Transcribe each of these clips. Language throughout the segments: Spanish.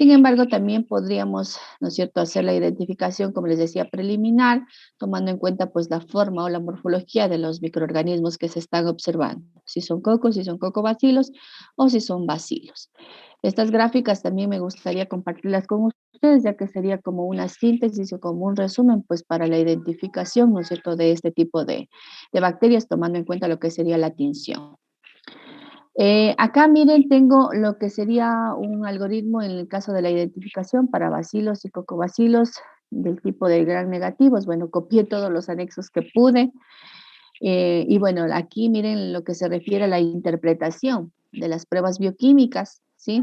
Sin embargo, también podríamos, ¿no es cierto?, hacer la identificación, como les decía, preliminar, tomando en cuenta pues la forma o la morfología de los microorganismos que se están observando, si son cocos, si son cocobacilos o si son bacilos. Estas gráficas también me gustaría compartirlas con ustedes, ya que sería como una síntesis o como un resumen, pues para la identificación, ¿no es cierto?, de este tipo de bacterias, tomando en cuenta lo que sería la tinción. Acá miren, tengo lo que sería un algoritmo en el caso de la identificación para bacilos y cocobacilos del tipo de gran negativos. Bueno, copié todos los anexos que pude. Y bueno, aquí miren lo que se refiere a la interpretación de las pruebas bioquímicas, ¿sí?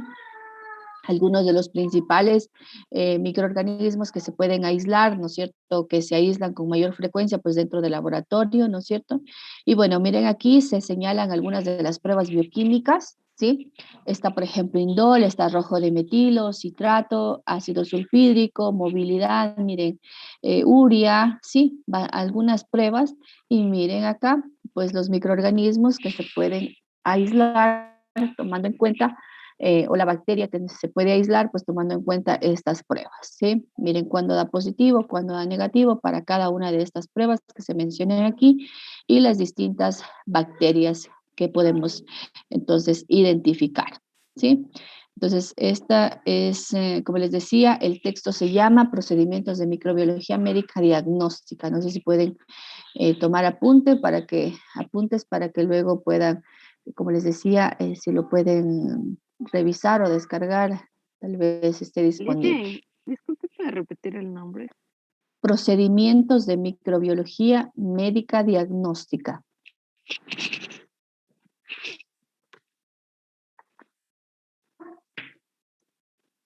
Algunos de los principales microorganismos que se pueden aislar, ¿no es cierto?, que se aíslan con mayor frecuencia, pues dentro del laboratorio, ¿no es cierto? Y bueno, miren aquí se señalan algunas de las pruebas bioquímicas, ¿sí? Está, por ejemplo, indol, está rojo de metilo, citrato, ácido sulfídrico, movilidad, miren, urea, ¿sí? Algunas pruebas, y miren acá, pues los microorganismos que se pueden aislar tomando en cuenta o la bacteria que se puede aislar, pues tomando en cuenta estas pruebas, ¿sí? Miren cuándo da positivo, cuándo da negativo para cada una de estas pruebas que se mencionan aquí y las distintas bacterias que podemos entonces identificar, ¿sí? Entonces, esta es, como les decía, el texto se llama Procedimientos de Microbiología Médica Diagnóstica. No sé si pueden tomar apuntes para que luego puedan, como les decía, si lo pueden revisar o descargar, tal vez esté disponible. Lidia, disculpe, ¿puede repetir el nombre? Procedimientos de microbiología médica diagnóstica.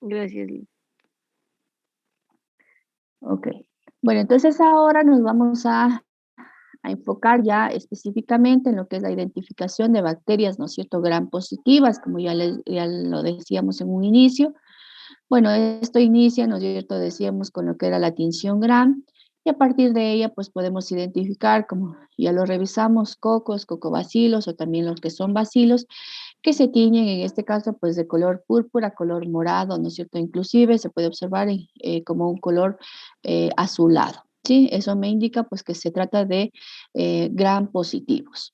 Gracias, Lidia. Ok. Bueno, entonces ahora nos vamos a enfocar ya específicamente en lo que es la identificación de bacterias, ¿no es cierto?, gram positivas, como ya lo decíamos en un inicio. Bueno, esto inicia, ¿no es cierto?, decíamos con lo que era la tinción gram, y a partir de ella, pues podemos identificar, como ya lo revisamos, cocos, cocobacilos o también los que son bacilos, que se tiñen en este caso, pues de color púrpura, color morado, ¿no es cierto?, inclusive se puede observar como un color azulado, ¿sí? Eso me indica, pues, que se trata de gram positivos.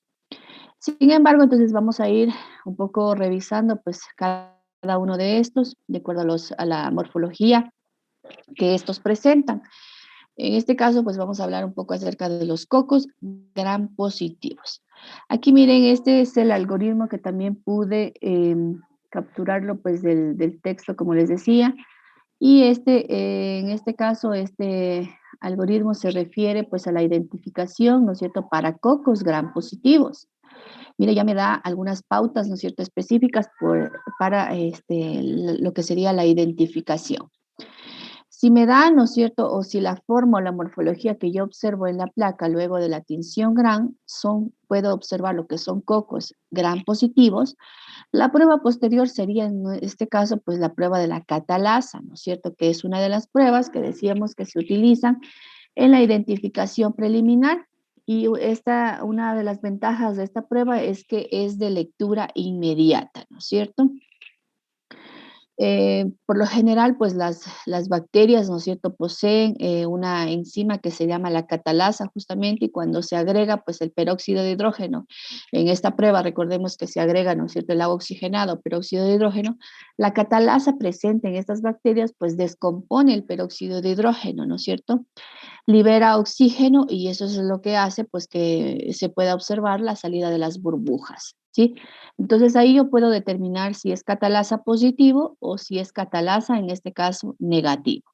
Sin embargo, entonces vamos a ir un poco revisando, pues, cada uno de estos, de acuerdo a la morfología que estos presentan. En este caso, pues vamos a hablar un poco acerca de los cocos gram positivos. Aquí miren, este es el algoritmo que también pude capturarlo pues del texto, como les decía, y en este caso, este algoritmo se refiere pues a la identificación, ¿no es cierto?, para cocos gram positivos. Mire, ya me da algunas pautas, ¿no es cierto?, específicas para lo que sería la identificación. Si me da, ¿no es cierto?, o si la forma o la morfología que yo observo en la placa luego de la tinción gram puedo observar lo que son cocos gram positivos, la prueba posterior sería en este caso, pues la prueba de la catalasa, ¿no es cierto?, que es una de las pruebas que decíamos que se utilizan en la identificación preliminar. Y una de las ventajas de esta prueba es que es de lectura inmediata, ¿no es cierto? Por lo general, pues las bacterias, ¿no es cierto?, poseen una enzima que se llama la catalasa justamente, y cuando se agrega pues el peróxido de hidrógeno, en esta prueba recordemos que se agrega, ¿no es cierto?, el agua oxigenada, peróxido de hidrógeno, la catalasa presente en estas bacterias pues descompone el peróxido de hidrógeno, ¿no es cierto?, libera oxígeno y eso es lo que hace pues que se pueda observar la salida de las burbujas, ¿sí? Entonces ahí yo puedo determinar si es catalasa positivo o si es catalasa, en este caso, negativo.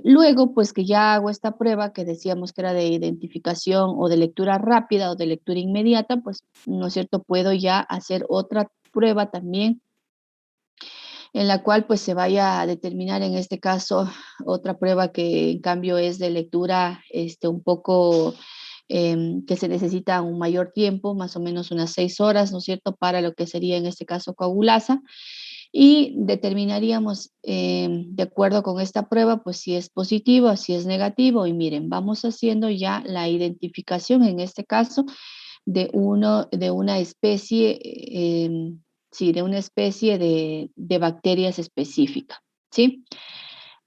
Luego, pues que ya hago esta prueba que decíamos que era de identificación o de lectura rápida o de lectura inmediata, pues, ¿no es cierto?, puedo ya hacer otra prueba también en la cual pues se vaya a determinar en este caso otra prueba que en cambio es de lectura un poco que se necesita un mayor tiempo, más o menos unas 6 horas, ¿no es cierto?, para lo que sería en este caso coagulasa, y determinaríamos de acuerdo con esta prueba, pues si es positivo, si es negativo, y miren, vamos haciendo ya la identificación en este caso de una especie sí, de una especie de bacterias específica, ¿sí?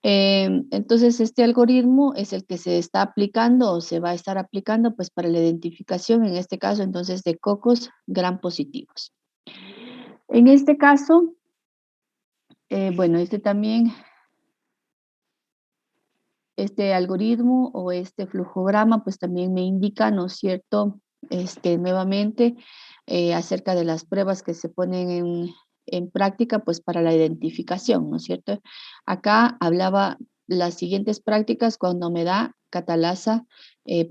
Entonces, este algoritmo es el que se está aplicando o se va a estar aplicando pues para la identificación, en este caso entonces de cocos gram positivos. En este caso, bueno, este algoritmo o este flujograma pues también me indica, ¿no es cierto? Nuevamente acerca de las pruebas que se ponen en práctica pues para la identificación, ¿no es cierto? Acá hablaba las siguientes prácticas cuando me da catalasa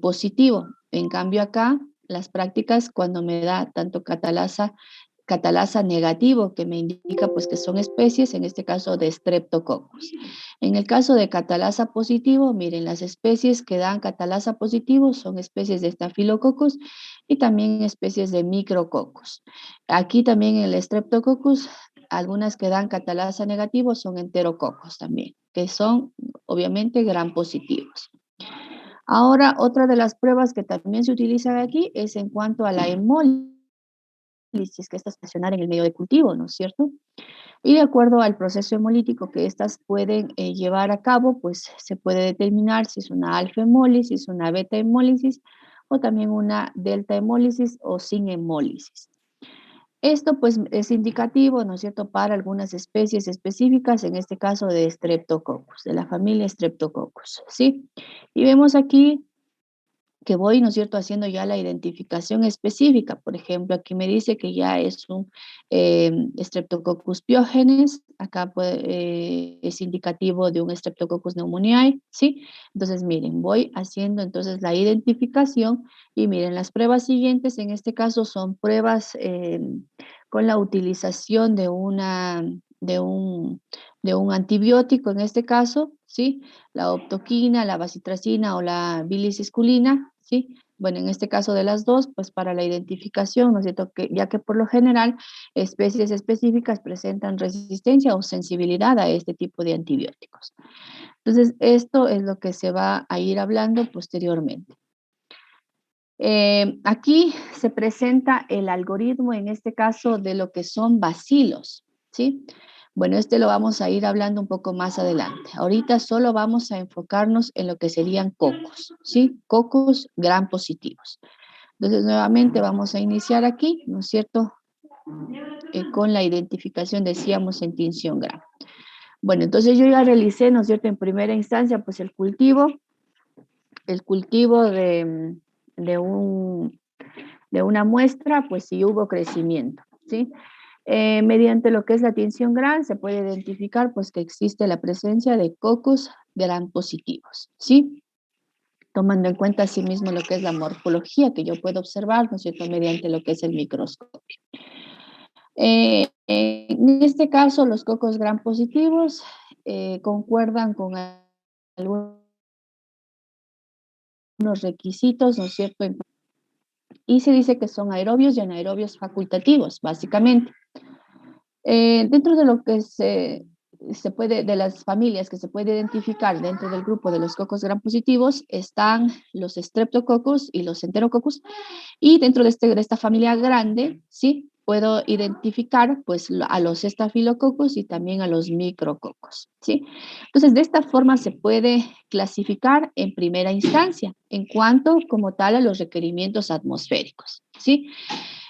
positivo. En cambio acá las prácticas cuando me da tanto catalasa negativo, que me indica pues que son especies, en este caso de Streptococcus. En el caso de catalasa positivo, miren, las especies que dan catalasa positivo son especies de Staphylococcus y también especies de Micrococcus. Aquí también en el Streptococcus, algunas que dan catalasa negativo son Enterococcus también, que son obviamente gram positivos. Ahora, otra de las pruebas que también se utilizan aquí es en cuanto a la hemólisis, que está estacionaria en el medio de cultivo, ¿no es cierto? Y de acuerdo al proceso hemolítico que éstas pueden llevar a cabo, pues se puede determinar si es una alfa hemólisis, una beta hemólisis o también una delta hemólisis o sin hemólisis. Esto pues es indicativo, ¿no es cierto?, para algunas especies específicas, en este caso de Streptococcus, de la familia Streptococcus, ¿sí? Y vemos aquí que voy, ¿no es cierto?, haciendo ya la identificación específica. Por ejemplo, aquí me dice que ya es un Streptococcus pyogenes, acá es indicativo de un Streptococcus pneumoniae, ¿sí? Entonces, miren, voy haciendo entonces la identificación y miren, las pruebas siguientes, en este caso, son pruebas con la utilización de un antibiótico, en este caso, ¿sí? La optoquina, la bacitracina o la bilicisculina, ¿sí? Bueno, en este caso de las dos, pues para la identificación, ¿no es cierto? Ya que por lo general especies específicas presentan resistencia o sensibilidad a este tipo de antibióticos. Entonces, esto es lo que se va a ir hablando posteriormente. Aquí se presenta el algoritmo, en este caso, de lo que son bacilos, ¿sí? Bueno, lo vamos a ir hablando un poco más adelante. Ahorita solo vamos a enfocarnos en lo que serían cocos, ¿sí? Cocos gram positivos. Entonces, nuevamente vamos a iniciar aquí, ¿no es cierto? Con la identificación, decíamos, en tinción gram. Bueno, entonces yo ya realicé, ¿no es cierto? En primera instancia, pues el cultivo de una muestra, pues si hubo crecimiento, ¿sí? Mediante lo que es la tinción gram se puede identificar pues que existe la presencia de cocos gram positivos, ¿sí? Tomando en cuenta asimismo lo que es la morfología que yo puedo observar, ¿no es cierto?, mediante lo que es el microscopio. En este caso, los cocos gram positivos concuerdan con algunos requisitos, ¿no es cierto?, y se dice que son aerobios y anaerobios facultativos, básicamente. Dentro de lo que se puede, de las familias que se puede identificar dentro del grupo de los cocos gram positivos, están los Streptococcus y los Enterococcus, y dentro de esta familia grande, ¿sí?, puedo identificar pues a los Staphylococcus y también a los micrococos, ¿sí? Entonces, de esta forma se puede clasificar en primera instancia en cuanto como tal a los requerimientos atmosféricos, ¿sí?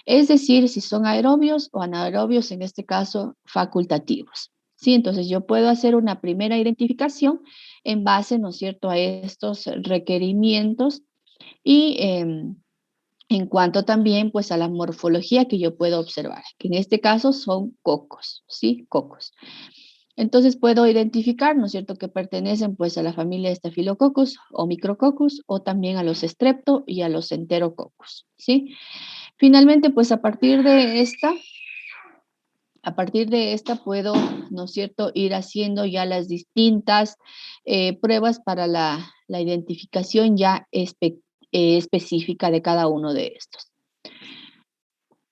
Es decir, si son aerobios o anaerobios, en este caso facultativos, ¿sí? Entonces, yo puedo hacer una primera identificación en base, ¿no es cierto?, a estos requerimientos y en cuanto también pues a la morfología que yo puedo observar, que en este caso son cocos, ¿sí? Cocos. Entonces puedo identificar, ¿no es cierto?, que pertenecen pues a la familia Staphylococcus o Micrococcus o también a los Strepto y a los Enterococcus, ¿sí? Finalmente, pues a partir de esta puedo, ¿no es cierto?, ir haciendo ya las distintas pruebas para la identificación ya específica de cada uno de estos.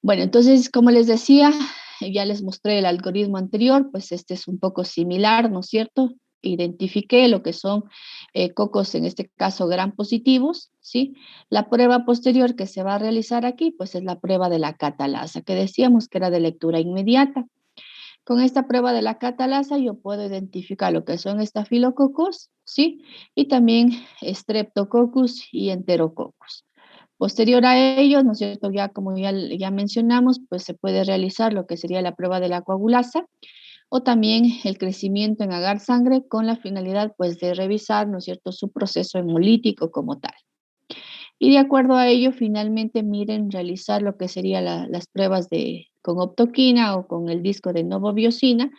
Bueno, entonces, como les decía, ya les mostré el algoritmo anterior, pues este es un poco similar, ¿no es cierto? identifiqué lo que son cocos, en este caso gram positivos, ¿sí? La prueba posterior que se va a realizar aquí, pues es la prueba de la catalasa, que decíamos que era de lectura inmediata. Con esta prueba de la catalasa yo puedo identificar lo que son estafilococos, ¿sí? Y también streptococcus y enterococcus. Posterior a ello, ¿no es cierto? Ya como ya mencionamos, pues se puede realizar lo que sería la prueba de la coagulasa o también el crecimiento en agar sangre con la finalidad pues de revisar, ¿no es cierto?, su proceso hemolítico como tal. Y de acuerdo a ello, finalmente miren realizar lo que serían las pruebas con optoquina o con el disco de novobiosina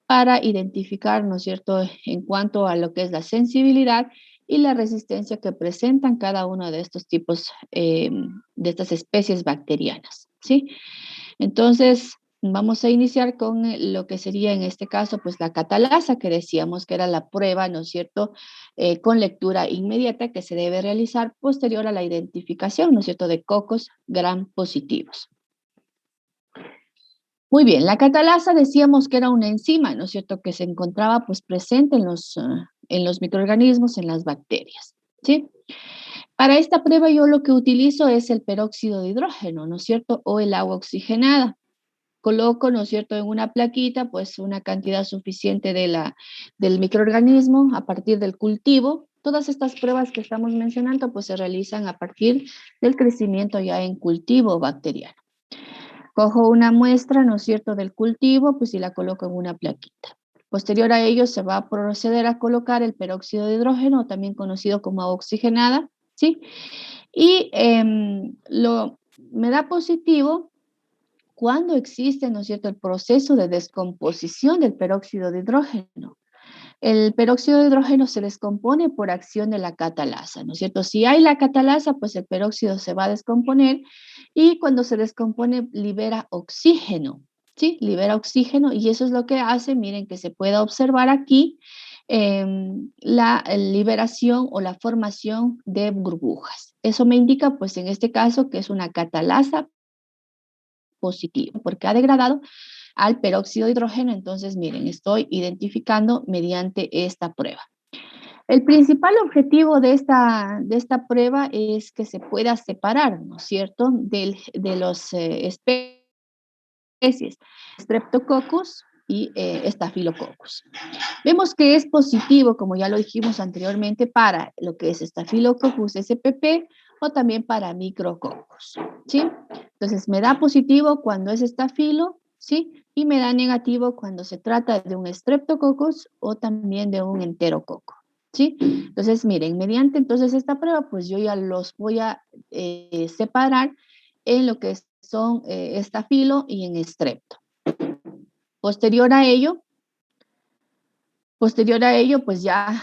para identificar, ¿no es cierto?, en cuanto a lo que es la sensibilidad y la resistencia que presentan cada uno de estos tipos, de estas especies bacterianas, ¿sí? Entonces, vamos a iniciar con lo que sería en este caso, pues la catalasa, que decíamos que era la prueba, ¿no es cierto?, con lectura inmediata que se debe realizar posterior a la identificación, ¿no es cierto?, de cocos gram positivos. Muy bien, la catalasa decíamos que era una enzima, ¿no es cierto?, que se encontraba pues presente en los microorganismos, en las bacterias, ¿sí? Para esta prueba yo lo que utilizo es el peróxido de hidrógeno, ¿no es cierto?, o el agua oxigenada. Coloco, ¿no es cierto?, en una plaquita, pues una cantidad suficiente del microorganismo a partir del cultivo. Todas estas pruebas que estamos mencionando, pues se realizan a partir del crecimiento ya en cultivo bacteriano. Cojo una muestra, ¿no es cierto?, del cultivo, pues y la coloco en una plaquita. Posterior a ello se va a proceder a colocar el peróxido de hidrógeno, también conocido como agua oxigenada, ¿sí? Y me da positivo cuando existe, ¿no es cierto?, el proceso de descomposición del peróxido de hidrógeno. El peróxido de hidrógeno se descompone por acción de la catalasa, ¿no es cierto? Si hay la catalasa, pues el peróxido se va a descomponer y cuando se descompone libera oxígeno, ¿sí? Libera oxígeno y eso es lo que hace, miren, que se pueda observar aquí la liberación o la formación de burbujas. Eso me indica, pues en este caso, que es una catalasa positiva, porque ha degradado al peróxido de hidrógeno. Entonces, miren, estoy identificando mediante esta prueba. El principal objetivo de esta prueba es que se pueda separar, ¿no es cierto?, de los especies Streptococcus y Staphylococcus. Vemos que es positivo, como ya lo dijimos anteriormente, para lo que es Staphylococcus spp o también para Micrococcus, ¿sí? Entonces, me da positivo cuando es estafilo, ¿sí? Y me da negativo cuando se trata de un Streptococcus o también de un enterococo, ¿sí? Entonces, miren, mediante entonces esta prueba, pues yo ya los voy a separar en lo que son estafilo y en estrepto. Posterior a ello, pues ya,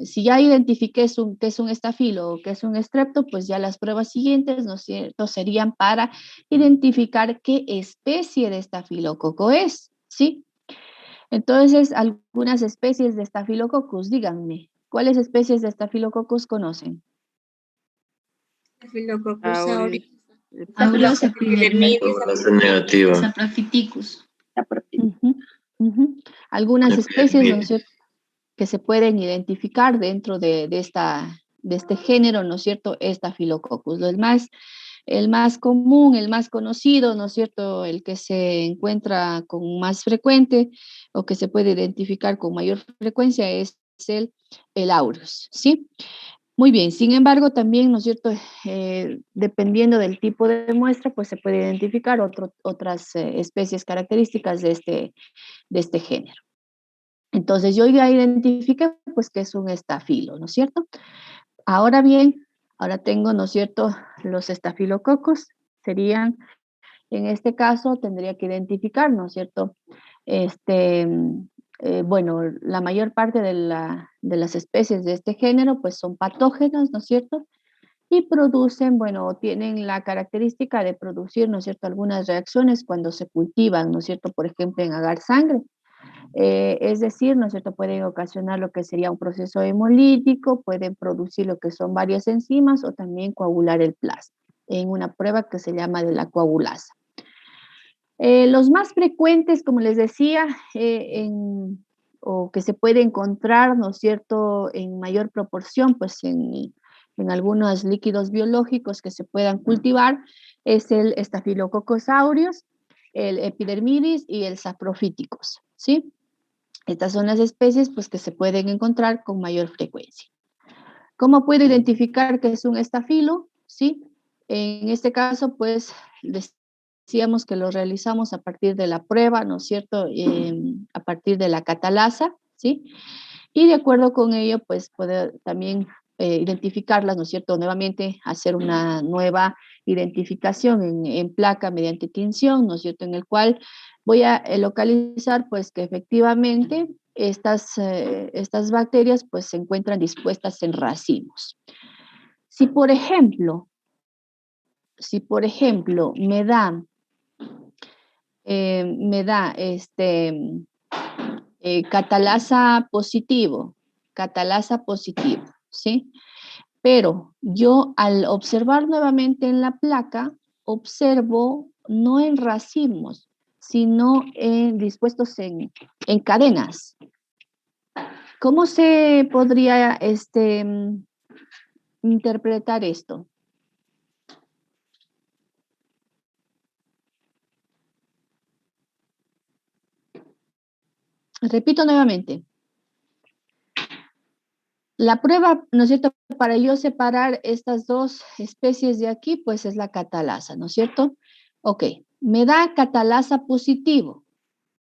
si ya identifiqué que es un estafilo o que es un estrepto, pues ya las pruebas siguientes, ¿no es cierto?, serían para identificar qué especie de estafilococo es, ¿sí? Entonces, algunas especies de Staphylococcus, díganme, ¿cuáles especies de Staphylococcus conocen? Staphylococcus Aureus. aureus, Aureus, Staphylococcus epidermidis, Población negativa. Sapraphyticus. Ujú, ujú. Algunas especies, ¿no es cierto?, que se pueden identificar dentro de este género, ¿no es cierto?, Staphylococcus. El más común, el más conocido, ¿no es cierto?, el que se encuentra con más frecuente o que se puede identificar con mayor frecuencia es el aureus, ¿sí? Muy bien, sin embargo, también, ¿no es cierto?, dependiendo del tipo de muestra, pues se puede identificar otras especies características de este género. Entonces, yo ya identifiqué, pues, que es un estafilo, ¿no es cierto? Ahora bien, ahora tengo, ¿no es cierto?, los estafilococos serían, en este caso, tendría que identificar, ¿no es cierto?, este, bueno, la mayor parte de las especies de este género, pues, son patógenas, ¿no es cierto?, y producen, bueno, tienen la característica de producir, ¿no es cierto?, algunas reacciones cuando se cultivan, ¿no es cierto?, por ejemplo, en agar sangre. Es decir, ¿no es cierto?, pueden ocasionar lo que sería un proceso hemolítico, pueden producir lo que son varias enzimas o también coagular el plasma en una prueba que se llama de la coagulasa. Los más frecuentes, como les decía, o que se puede encontrar, ¿no es cierto?, en mayor proporción, pues en algunos líquidos biológicos que se puedan cultivar, es el Staphylococcus aureus, el Epidermidis y el Saprophyticus, ¿sí? Estas son las especies, pues, que se pueden encontrar con mayor frecuencia. ¿Cómo puedo identificar que es un estafilo? ¿Sí? En este caso, pues, decíamos que lo realizamos a partir de la prueba, ¿no es cierto?, a partir de la catalasa, ¿sí? Y de acuerdo con ello, pues, poder también identificarlas, ¿no es cierto?, nuevamente hacer una nueva identificación en placa mediante tinción, ¿no es cierto?, en el cual voy a localizar, pues, que efectivamente estas bacterias, pues, se encuentran dispuestas en racimos. Si, por ejemplo, me da catalasa positivo, ¿sí? Pero yo al observar nuevamente en la placa, observo no en racimos, sino dispuestos en cadenas. ¿Cómo se podría interpretar esto? Repito nuevamente. La prueba, ¿no es cierto?, para yo separar estas dos especies de aquí, pues es la catalasa, ¿no es cierto? Ok, me da catalasa positivo,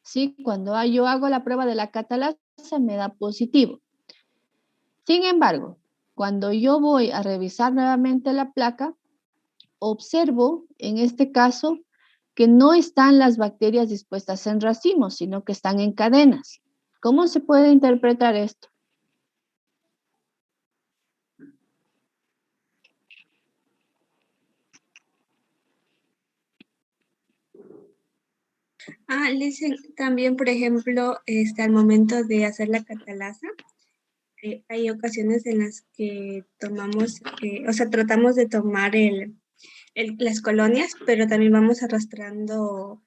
¿sí? Cuando yo hago la prueba de la catalasa, me da positivo. Sin embargo, cuando yo voy a revisar nuevamente la placa, observo, en este caso, que no están las bacterias dispuestas en racimos, sino que están en cadenas. ¿Cómo se puede interpretar esto? Dicen también, por ejemplo, al momento de hacer la catalasa, hay ocasiones en las que tomamos, tratamos de tomar las colonias, pero también vamos arrastrando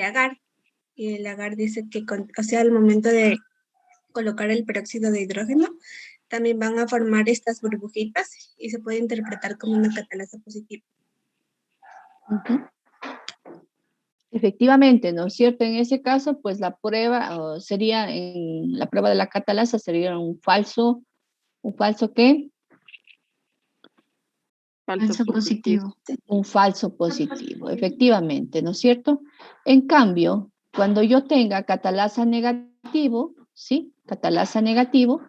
agar. Y el agar dice que, al momento de colocar el peróxido de hidrógeno, también van a formar estas burbujitas y se puede interpretar como una catalasa positiva. Uh-huh. Efectivamente, ¿no es cierto? En ese caso, pues la prueba sería, en la prueba de la catalasa sería ¿un falso qué? Falso positivo. Un falso positivo, efectivamente, ¿no es cierto? En cambio, cuando yo tenga catalasa negativo, ¿sí? Catalasa negativo,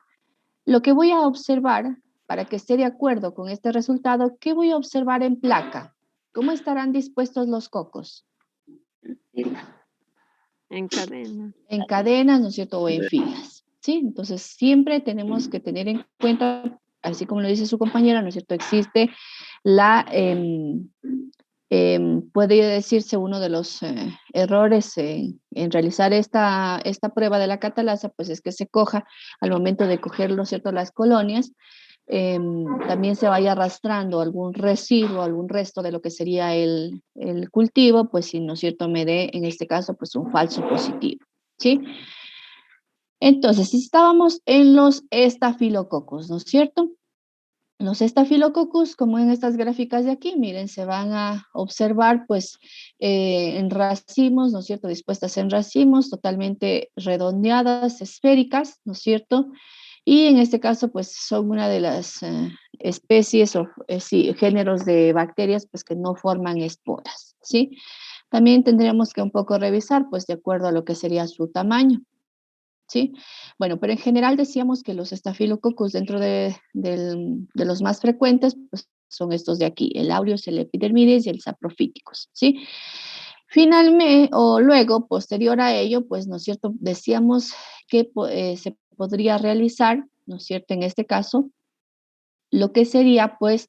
lo que voy a observar, para que esté de acuerdo con este resultado, ¿qué voy a observar en placa? ¿Cómo estarán dispuestos los cocos? En cadena. En cadenas, ¿no es cierto? O en filas, ¿sí? Entonces, siempre tenemos que tener en cuenta, así como lo dice su compañera, ¿no es cierto? Existe puede decirse uno de los errores en realizar esta prueba de la catalasa, pues es que se coja, al momento de coger, ¿no es cierto?, las colonias, también se vaya arrastrando algún residuo, algún resto de lo que sería el cultivo, pues si, ¿no es cierto?, me dé, en este caso, pues un falso positivo, ¿sí? Entonces, si estábamos en los estafilococos, ¿no es cierto? Los estafilococos, como en estas gráficas de aquí, miren, se van a observar pues en racimos, ¿no es cierto?, dispuestas en racimos, totalmente redondeadas, esféricas, ¿no es cierto? Y en este caso pues son una de las especies o sí, géneros de bacterias pues que no forman esporas, ¿sí? También tendríamos que un poco revisar pues de acuerdo a lo que sería su tamaño. ¿Sí? Bueno, pero en general decíamos que los estafilococos dentro de los más frecuentes pues, son estos de aquí, el aureus, el epidermidis y el saprophyticus, ¿sí? Finalmente, o luego, posterior a ello, pues, ¿no es cierto?, decíamos que se podría realizar, ¿no es cierto?, en este caso, lo que sería, pues,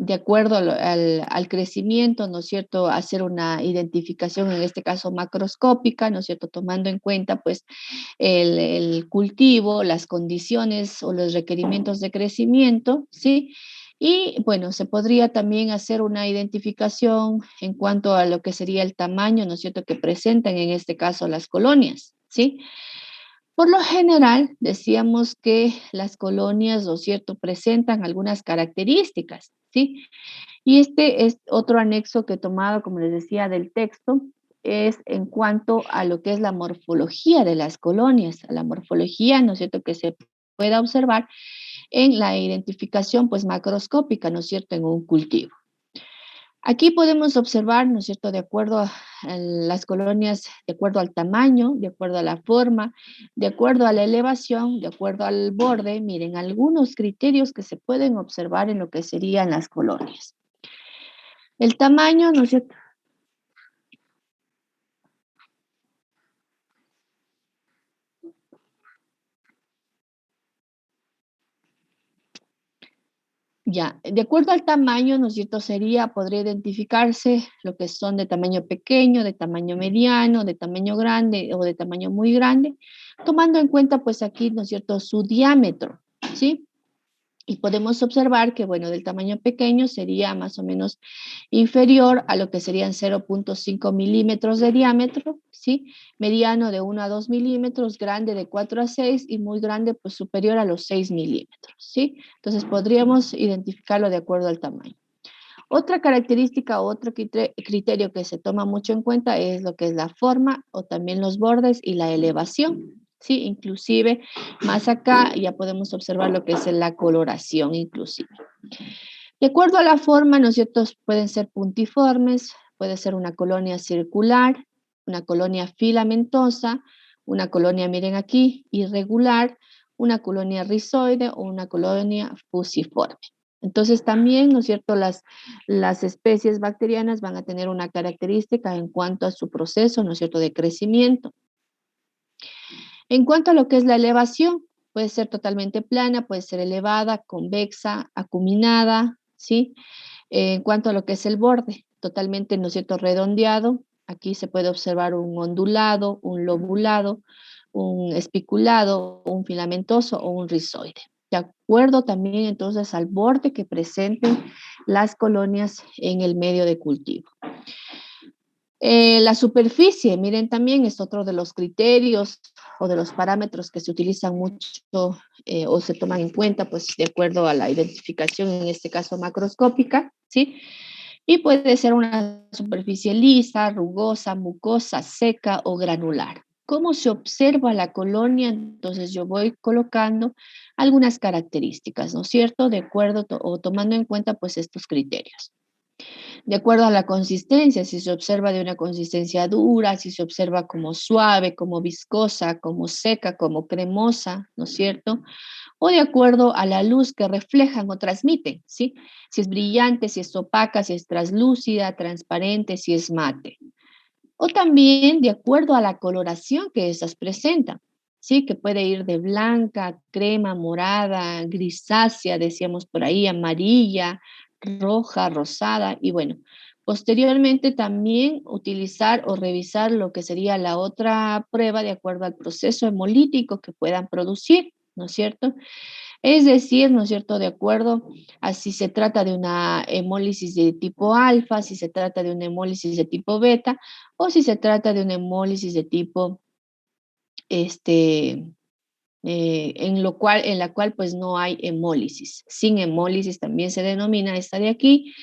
de acuerdo al crecimiento, ¿no es cierto?, hacer una identificación, en este caso macroscópica, ¿no es cierto?, tomando en cuenta, pues, el cultivo, las condiciones o los requerimientos de crecimiento, ¿sí? Y, bueno, se podría también hacer una identificación en cuanto a lo que sería el tamaño, ¿no es cierto?, que presentan en este caso las colonias, ¿sí? Por lo general, decíamos que las colonias, ¿no es cierto?, presentan algunas características, ¿sí? Y este es otro anexo que he tomado, como les decía, del texto, es en cuanto a lo que es la morfología de las colonias, a la morfología, ¿no es cierto?, que se pueda observar en la identificación, pues, macroscópica, ¿no es cierto?, en un cultivo. Aquí podemos observar, ¿no es cierto?, de acuerdo a las colonias, de acuerdo al tamaño, de acuerdo a la forma, de acuerdo a la elevación, de acuerdo al borde, miren, algunos criterios que se pueden observar en lo que serían las colonias. El tamaño, ¿no es cierto? Ya, de acuerdo al tamaño, ¿no es cierto? Podría identificarse lo que son de tamaño pequeño, de tamaño mediano, de tamaño grande o de tamaño muy grande, tomando en cuenta pues aquí, ¿no es cierto?, su diámetro, ¿sí? Y podemos observar que, bueno, del tamaño pequeño sería más o menos inferior a lo que serían 0.5 milímetros de diámetro, ¿sí? Mediano de 1 a 2 milímetros, grande de 4 a 6 y muy grande, pues superior a los 6 milímetros, ¿sí? Entonces podríamos identificarlo de acuerdo al tamaño. Otra característica, otro criterio que se toma mucho en cuenta es lo que es la forma o también los bordes y la elevación. Sí, inclusive más acá ya podemos observar lo que es la coloración inclusive. De acuerdo a la forma, ¿no es cierto? Pueden ser puntiformes, puede ser una colonia circular, una colonia filamentosa, una colonia, miren aquí, irregular, una colonia rizoide o una colonia fusiforme. Entonces también, ¿no es cierto?, las especies bacterianas van a tener una característica en cuanto a su proceso, ¿no es cierto?, de crecimiento. En cuanto a lo que es la elevación, puede ser totalmente plana, puede ser elevada, convexa, acuminada, ¿sí? En cuanto a lo que es el borde, totalmente, ¿no es cierto?, redondeado. Aquí se puede observar un ondulado, un lobulado, un espiculado, un filamentoso o un rizoide. De acuerdo también entonces al borde que presenten las colonias en el medio de cultivo. La superficie, miren, también es otro de los criterios o de los parámetros que se utilizan mucho o se toman en cuenta, pues, de acuerdo a la identificación, en este caso macroscópica, ¿sí? Y puede ser una superficie lisa, rugosa, mucosa, seca o granular. ¿Cómo se observa la colonia? Entonces yo voy colocando algunas características, ¿no es cierto? De acuerdo o tomando en cuenta, pues, estos criterios. De acuerdo a la consistencia, si se observa de una consistencia dura, si se observa como suave, como viscosa, como seca, como cremosa, ¿no es cierto? O de acuerdo a la luz que reflejan o transmiten, ¿sí? Si es brillante, si es opaca, si es translúcida, transparente, si es mate. O también de acuerdo a la coloración que esas presentan, ¿sí? Que puede ir de blanca, crema, morada, grisácea, decíamos por ahí, amarilla, roja, rosada, y bueno, posteriormente también utilizar o revisar lo que sería la otra prueba de acuerdo al proceso hemolítico que puedan producir, ¿no es cierto? Es decir, ¿no es cierto?, de acuerdo a si se trata de una hemólisis de tipo alfa, si se trata de una hemólisis de tipo beta, o si se trata de una hemólisis de tipo, este, en la cual pues no hay hemólisis. Sin hemólisis también se denomina esta de aquí.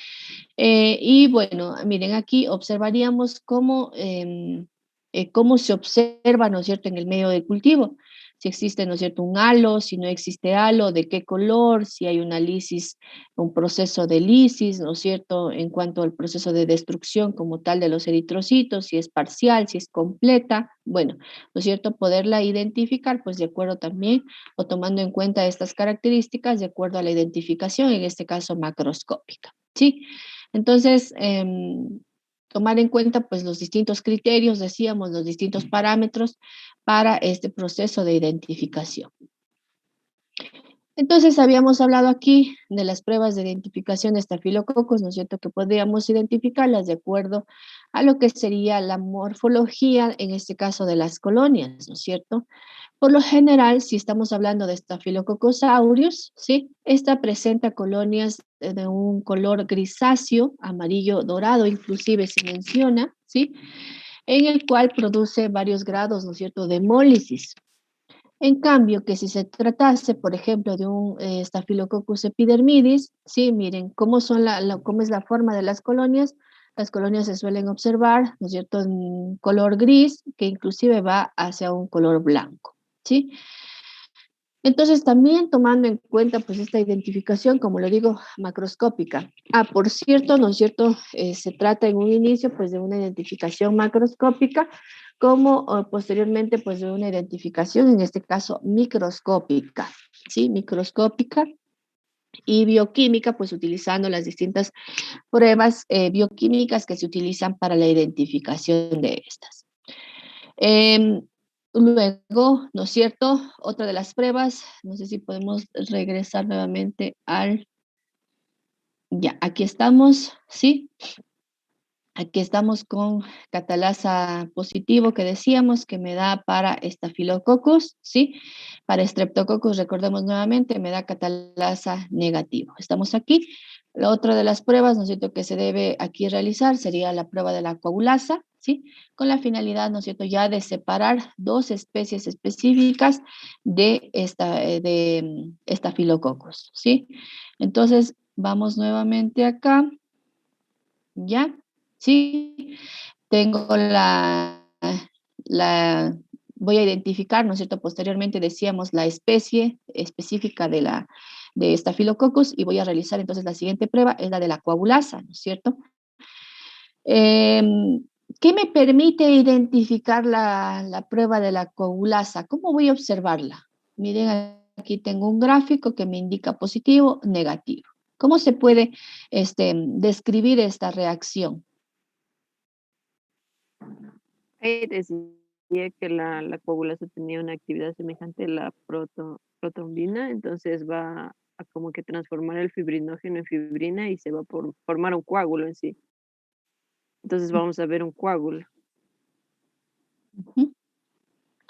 Y bueno, miren, aquí observaríamos cómo se observa, ¿no es cierto?, en el medio de cultivo. Si existe, ¿no es cierto?, un halo, si no existe halo, de qué color, si hay una lisis, un proceso de lisis, ¿no es cierto?, en cuanto al proceso de destrucción como tal de los eritrocitos, si es parcial, si es completa, bueno, ¿no es cierto?, poderla identificar, pues de acuerdo también, o tomando en cuenta estas características, de acuerdo a la identificación, en este caso macroscópica, ¿sí? Entonces, tomar en cuenta pues los distintos criterios, decíamos, los distintos parámetros para este proceso de identificación. Entonces, habíamos hablado aquí de las pruebas de identificación de estafilococos, ¿no es cierto?, que podríamos identificarlas de acuerdo a lo que sería la morfología, en este caso de las colonias, ¿no es cierto? Por lo general, si estamos hablando de Staphylococcus aureus, ¿sí? Esta presenta colonias de un color grisáceo, amarillo dorado, inclusive se menciona, ¿sí? en el cual produce varios grados, ¿no es cierto?, de hemólisis. En cambio, que si se tratase, por ejemplo, de un Staphylococcus epidermidis, sí, miren, cómo cómo es la forma de las colonias. Las colonias se suelen observar, ¿no es cierto?, en color gris, que inclusive va hacia un color blanco, ¿sí? Entonces, también tomando en cuenta, pues, esta identificación, como lo digo, macroscópica. Ah, por cierto, ¿no es cierto?, se trata en un inicio, pues, de una identificación macroscópica, como posteriormente, pues, de una identificación, en este caso, microscópica, ¿sí? Microscópica y bioquímica, pues, utilizando las distintas pruebas bioquímicas que se utilizan para la identificación de estas. Luego, ¿no es cierto? Otra de las pruebas, no sé si podemos regresar nuevamente al... Ya, aquí estamos, ¿sí? Aquí estamos con catalasa positivo que decíamos que me da para Staphylococcus, ¿sí? Para Streptococcus, recordemos nuevamente, me da catalasa negativo. Estamos aquí. La otra de las pruebas, ¿no es cierto?, que se debe aquí realizar sería la prueba de la coagulasa, ¿sí? Con la finalidad, ¿no es cierto?, ya de separar dos especies específicas de Staphylococcus, ¿sí? Entonces, vamos nuevamente acá, ¿ya? Sí, tengo voy a identificar, ¿no es cierto? Posteriormente decíamos la especie específica de Staphylococcus y voy a realizar entonces la siguiente prueba, es la de la coagulasa, ¿no es cierto? ¿Qué me permite identificar la prueba de la coagulasa? ¿Cómo voy a observarla? Miren, aquí tengo un gráfico que me indica positivo, negativo. ¿Cómo se puede describir esta reacción? Ahí decía que la coagulasa tenía una actividad semejante a la protrombina, entonces va a como que transformar el fibrinógeno en fibrina y se va por formar un coágulo en sí. Entonces vamos a ver un coágulo. Ujú.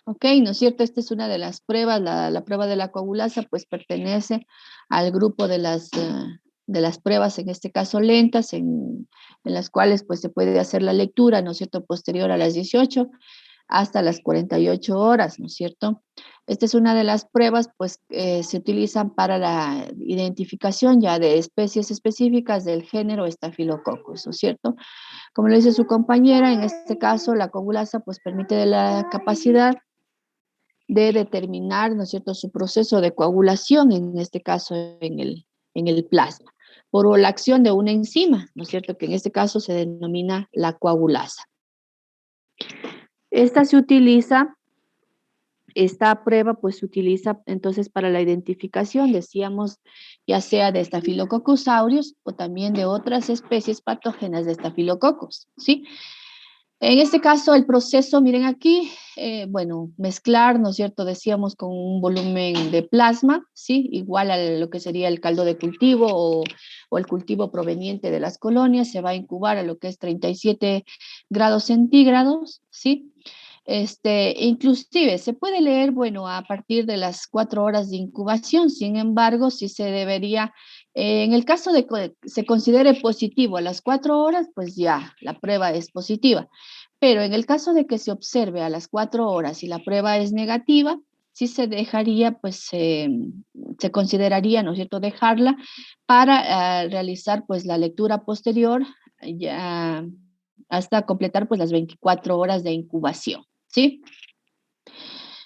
Ok, ¿no es cierto? Esta es una de las pruebas, la prueba de la coagulasa, pues pertenece al grupo de las pruebas, en este caso lentas, en las cuales pues se puede hacer la lectura, ¿no es cierto?, posterior a las 18 hasta las 48 horas, ¿no es cierto? Esta es una de las pruebas, pues, se utilizan para la identificación ya de especies específicas del género Staphylococcus, ¿no es cierto? Como lo dice su compañera, en este caso la coagulasa, pues, permite la capacidad de determinar, ¿no es cierto?, su proceso de coagulación, en este caso en el plasma, por la acción de una enzima, ¿no es cierto?, que en este caso se denomina la coagulasa. Esta prueba pues se utiliza entonces para la identificación, decíamos, ya sea de Staphylococcus aureus o también de otras especies patógenas de Staphylococcus, ¿sí? En este caso, el proceso, miren aquí, bueno, mezclar, ¿no es cierto?, decíamos con un volumen de plasma, ¿sí? Igual a lo que sería el caldo de cultivo o el cultivo proveniente de las colonias, se va a incubar a lo que es 37 grados centígrados, ¿sí? Inclusive se puede leer, bueno, a partir de las 4 horas de incubación, sin embargo, sí se debería, en el caso de que se considere positivo a las 4 horas, pues ya la prueba es positiva. Pero en el caso de que se observe a las 4 horas y la prueba es negativa, sí se dejaría, pues se consideraría, ¿no es cierto?, dejarla para realizar pues la lectura posterior ya hasta completar pues las 24 horas de incubación, ¿sí?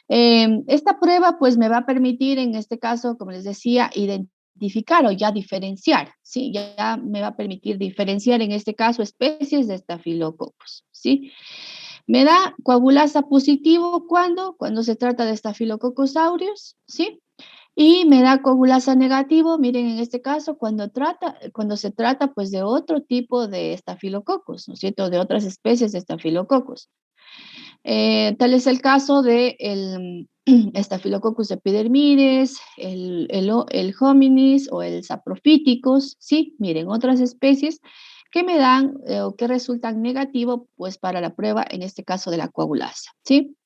Esta prueba pues me va a permitir en este caso, como les decía, identificar o ya diferenciar, ¿sí? Ya me va a permitir diferenciar en este caso especies de Staphylococcus, ¿sí? Me da coagulasa positivo cuando se trata de Staphylococcus aureus, ¿sí? Y me da coagulasa negativo, miren en este caso, cuando se trata pues de otro tipo de Staphylococcus, ¿no es cierto? De otras especies de Staphylococcus. Tal es el caso de el Staphylococcus epidermidis, el hominis o el saprophyticus, ¿sí? Miren, otras especies que me dan o que resultan negativo pues para la prueba, en este caso de la coagulasa, ¿sí?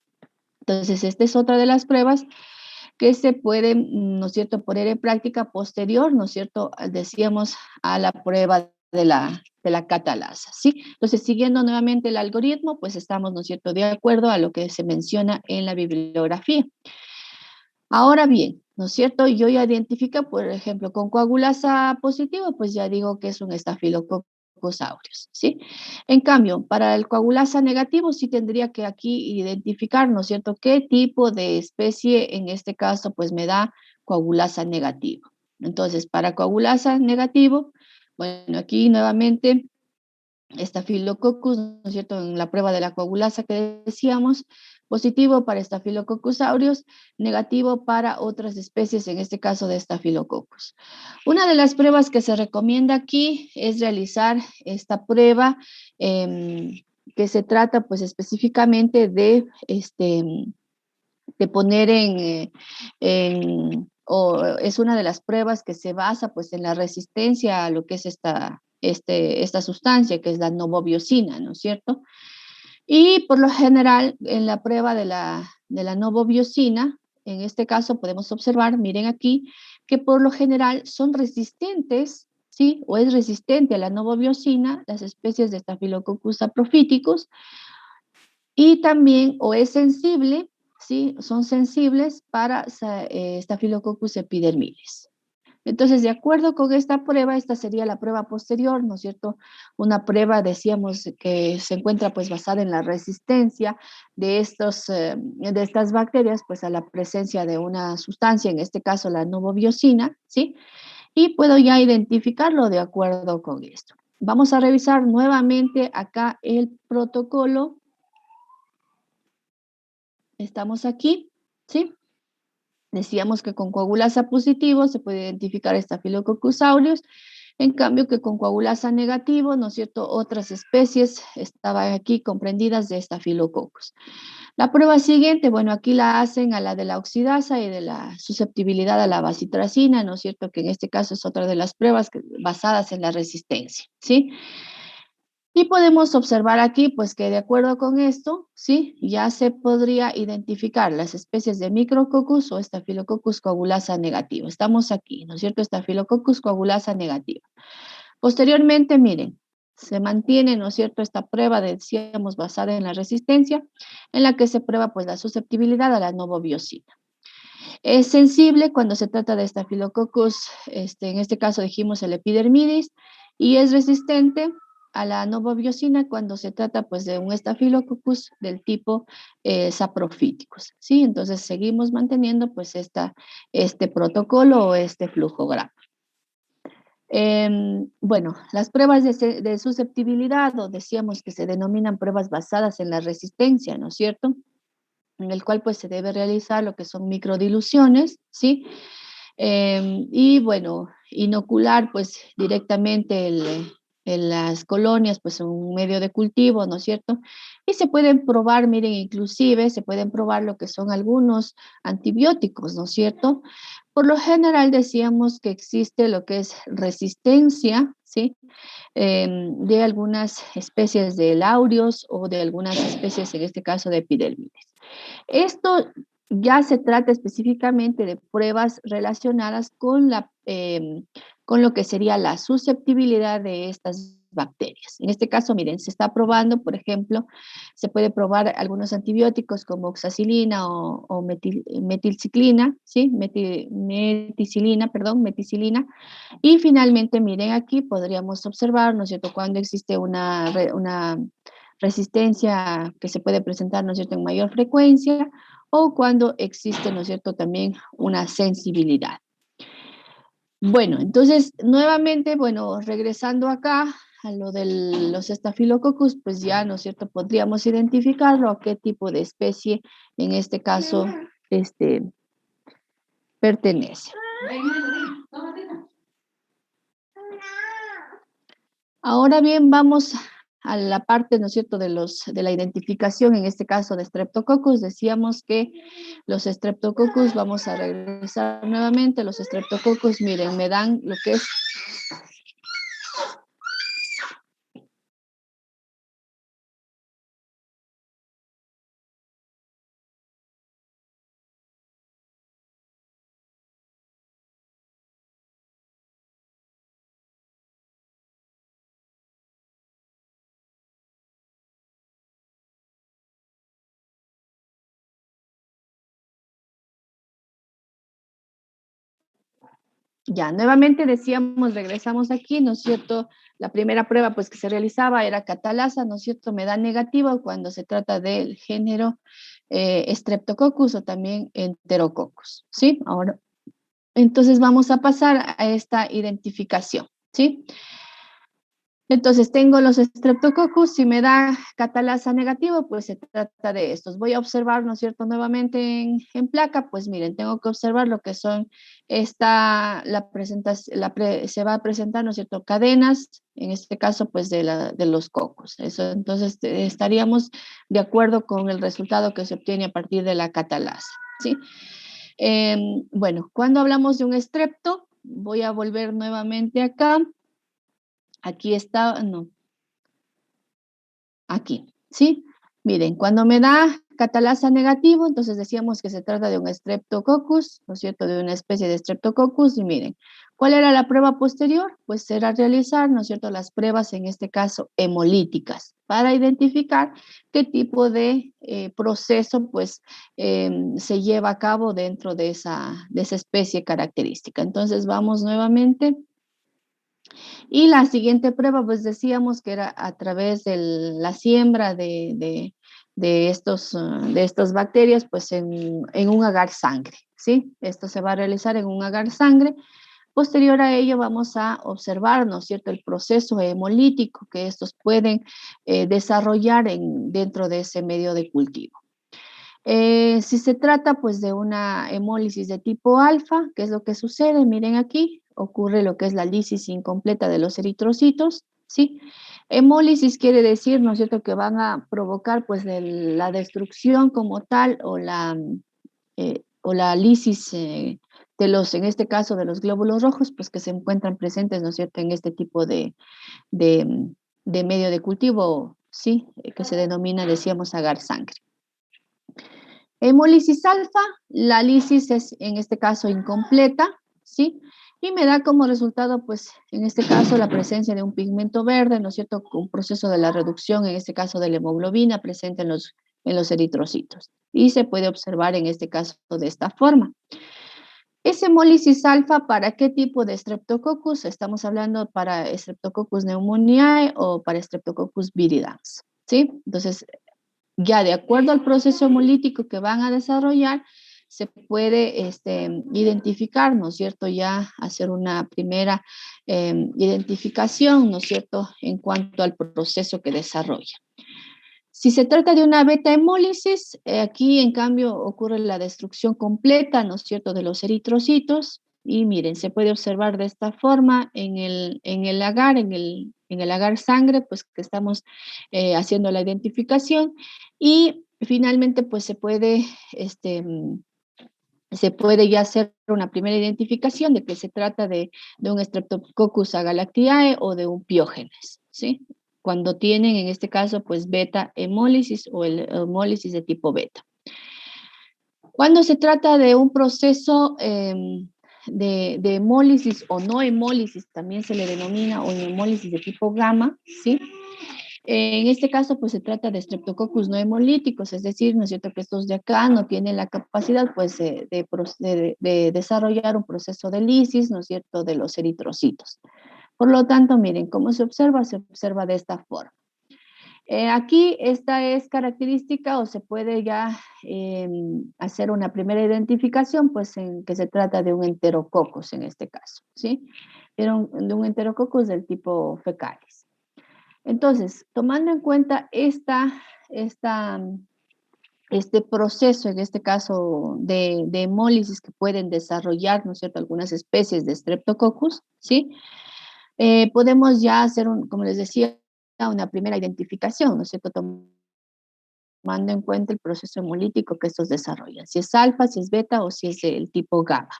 Entonces, esta es otra de las pruebas que se pueden, ¿no es cierto?, poner en práctica posterior, ¿no es cierto?, decíamos, a la prueba de la catalasa, ¿sí? Entonces, siguiendo nuevamente el algoritmo, pues estamos, ¿no es cierto?, de acuerdo a lo que se menciona en la bibliografía. Ahora bien, ¿no es cierto? Yo ya identifico, por ejemplo, con coagulasa positivo, pues ya digo que es un estafilococcus aureus, ¿sí? En cambio, para el coagulasa negativo sí tendría que aquí identificar, ¿no es cierto?, qué tipo de especie en este caso pues me da coagulasa negativo. Entonces, para coagulasa negativo, bueno, aquí nuevamente Staphylococcus, ¿no es cierto? En la prueba de la coagulasa que decíamos, positivo para Staphylococcus aureus, negativo para otras especies, en este caso de Staphylococcus. Una de las pruebas que se recomienda aquí es realizar esta prueba que se trata pues específicamente de poner o es una de las pruebas que se basa pues en la resistencia a lo que es esta sustancia que es la novobiosina, ¿no es cierto? Y por lo general en la prueba de la novobiosina, en este caso podemos observar, miren aquí, que por lo general son resistentes, ¿sí? O es resistente a la novobiosina, las especies de Staphylococcus saprophyticus, y también o es sensible, ¿sí? Son sensibles para Staphylococcus epidermidis. Entonces, de acuerdo con esta prueba, esta sería la prueba posterior, ¿no es cierto? Una prueba, decíamos, que se encuentra pues basada en la resistencia de estas bacterias pues a la presencia de una sustancia, en este caso la novobiosina, ¿sí? Y puedo ya identificarlo de acuerdo con esto. Vamos a revisar nuevamente acá el protocolo. Estamos aquí, ¿sí? Decíamos que con coagulasa positivo se puede identificar Staphylococcus aureus, en cambio que con coagulasa negativo, ¿no es cierto?, otras especies estaban aquí comprendidas de Staphylococcus. La prueba siguiente, bueno, aquí la hacen a la de la oxidasa y de la susceptibilidad a la bacitracina, ¿no es cierto?, que en este caso es otra de las pruebas basadas en la resistencia, ¿sí? Y podemos observar aquí, pues que de acuerdo con esto, ¿sí? Ya se podría identificar las especies de Micrococcus o Staphylococcus coagulasa negativa. Estamos aquí, ¿no es cierto? Staphylococcus coagulasa negativa. Posteriormente, miren, se mantiene, ¿no es cierto?, esta prueba, decíamos, basada en la resistencia, en la que se prueba, pues, la susceptibilidad a la novobiosina. Es sensible cuando se trata de Staphylococcus, en este caso dijimos el epidermidis, y es resistente a la novobiosina cuando se trata pues de un Staphylococcus del tipo Saprophyticus, ¿sí? Entonces seguimos manteniendo pues este protocolo o este flujograma. Bueno, las pruebas de susceptibilidad, o decíamos que se denominan pruebas basadas en la resistencia, ¿no es cierto?, en el cual pues se debe realizar lo que son microdiluciones, ¿sí? Y bueno, inocular pues directamente en las colonias pues en un medio de cultivo, ¿no es cierto? Y se pueden probar, miren, inclusive se pueden probar lo que son algunos antibióticos, ¿no es cierto? Por lo general decíamos que existe lo que es resistencia, ¿sí? De algunas especies de laurios o de algunas especies, en este caso, de epidermides. Esto ya se trata específicamente de pruebas relacionadas con lo que sería la susceptibilidad de estas bacterias. En este caso, miren, se está probando, por ejemplo, se puede probar algunos antibióticos como oxacilina o metilciclina, ¿sí? Meticilina, y finalmente, miren aquí, podríamos observar, ¿no es cierto?, cuando existe una resistencia que se puede presentar, ¿no es cierto?, en mayor frecuencia, o cuando existe, ¿no es cierto?, también una sensibilidad. Bueno, entonces, nuevamente, bueno, regresando acá a lo de los estafilococcus, pues ya, ¿no es cierto?, podríamos identificarlo a qué tipo de especie, en este caso, pertenece. Ahora bien, vamos a la parte, ¿no es cierto?, de la identificación, en este caso de Streptococcus. Decíamos que los Streptococcus, vamos a regresar nuevamente, los Streptococcus, miren, me dan lo que es Ya, nuevamente decíamos, regresamos aquí, ¿no es cierto? La primera prueba pues que se realizaba era catalasa, ¿no es cierto? Me da negativo cuando se trata del género Streptococcus o también Enterococcus, ¿sí? Ahora, entonces vamos a pasar a esta identificación, ¿sí? Entonces tengo los Streptococcus, si me da catalasa negativo, pues se trata de estos. Voy a observar, ¿no es cierto?, nuevamente en placa, pues miren, tengo que observar lo que son la presentación, se va a presentar, ¿no es cierto?, cadenas, en este caso, pues de los cocos. Eso, entonces estaríamos de acuerdo con el resultado que se obtiene a partir de la catalasa, ¿sí? Bueno, cuando hablamos de un estrepto, voy a volver nuevamente acá. Aquí está, no, aquí, ¿sí? Miren, cuando me da catalasa negativo, entonces decíamos que se trata de un Streptococcus, ¿no es cierto?, de una especie de Streptococcus, y miren, ¿cuál era la prueba posterior? Pues era realizar, ¿no es cierto?, las pruebas, en este caso, hemolíticas, para identificar qué tipo de proceso, pues, se lleva a cabo dentro de esa especie característica. Entonces, vamos nuevamente. Y la siguiente prueba, pues decíamos que era a través de la siembra de estas bacterias, pues en un agar sangre, ¿sí? Esto se va a realizar en un agar sangre. Posterior a ello vamos a observar, ¿no es cierto?, el proceso hemolítico que estos pueden desarrollar dentro de ese medio de cultivo. Si se trata pues de una hemólisis de tipo alfa, ¿qué es lo que sucede? Miren aquí, ocurre lo que es la lisis incompleta de los eritrocitos, ¿sí? Hemólisis quiere decir, ¿no es cierto?, que van a provocar pues la destrucción como tal o la lisis en este caso, de los glóbulos rojos, pues que se encuentran presentes, ¿no es cierto?, en este tipo de, de medio de cultivo, ¿sí? Que se denomina, decíamos, agar sangre. Hemólisis alfa, la lisis es en este caso incompleta, ¿sí? Y me da como resultado, pues, en este caso, la presencia de un pigmento verde, ¿no es cierto?, un proceso de la reducción, en este caso de la hemoglobina, presente en los eritrocitos. Y se puede observar en este caso de esta forma. ¿Es hemólisis alfa para qué tipo de Streptococcus? Estamos hablando para Streptococcus pneumoniae o para Streptococcus viridans, ¿sí? Entonces, ya de acuerdo al proceso hemolítico que van a desarrollar, se puede identificar, ¿no es cierto?, ya hacer una primera identificación, ¿no es cierto?, en cuanto al proceso que desarrolla. Si se trata de una beta hemólisis, aquí en cambio ocurre la destrucción completa, ¿no es cierto?, de los eritrocitos. Y miren, se puede observar de esta forma en el agar, en el agar sangre, pues que estamos haciendo la identificación. Y finalmente, pues se puede ya hacer una primera identificación de que se trata de un Streptococcus agalactiae o de un Piógenes, ¿sí? Cuando tienen, en este caso, pues beta hemólisis o el hemólisis de tipo beta. Cuando se trata de un proceso de hemólisis o no hemólisis, también se le denomina, o hemólisis de tipo gamma, ¿sí? En este caso, pues se trata de Streptococcus no hemolíticos, es decir, ¿no es cierto?, que estos de acá no tienen la capacidad, pues, de desarrollar un proceso de lisis, ¿no es cierto?, de los eritrocitos. Por lo tanto, miren, ¿cómo se observa? Se observa de esta forma. Aquí esta es característica o se puede ya hacer una primera identificación, pues en que se trata de un Enterococcus en este caso, ¿sí? De un Enterococcus del tipo fecalis. Entonces, tomando en cuenta este proceso, en este caso de hemólisis que pueden desarrollar, ¿no es cierto?, algunas especies de Streptococcus, ¿sí? Podemos ya hacer, como les decía, una primera identificación, ¿no es cierto?, tomando en cuenta el proceso hemolítico que estos desarrollan, si es alfa, si es beta o si es el tipo gamma.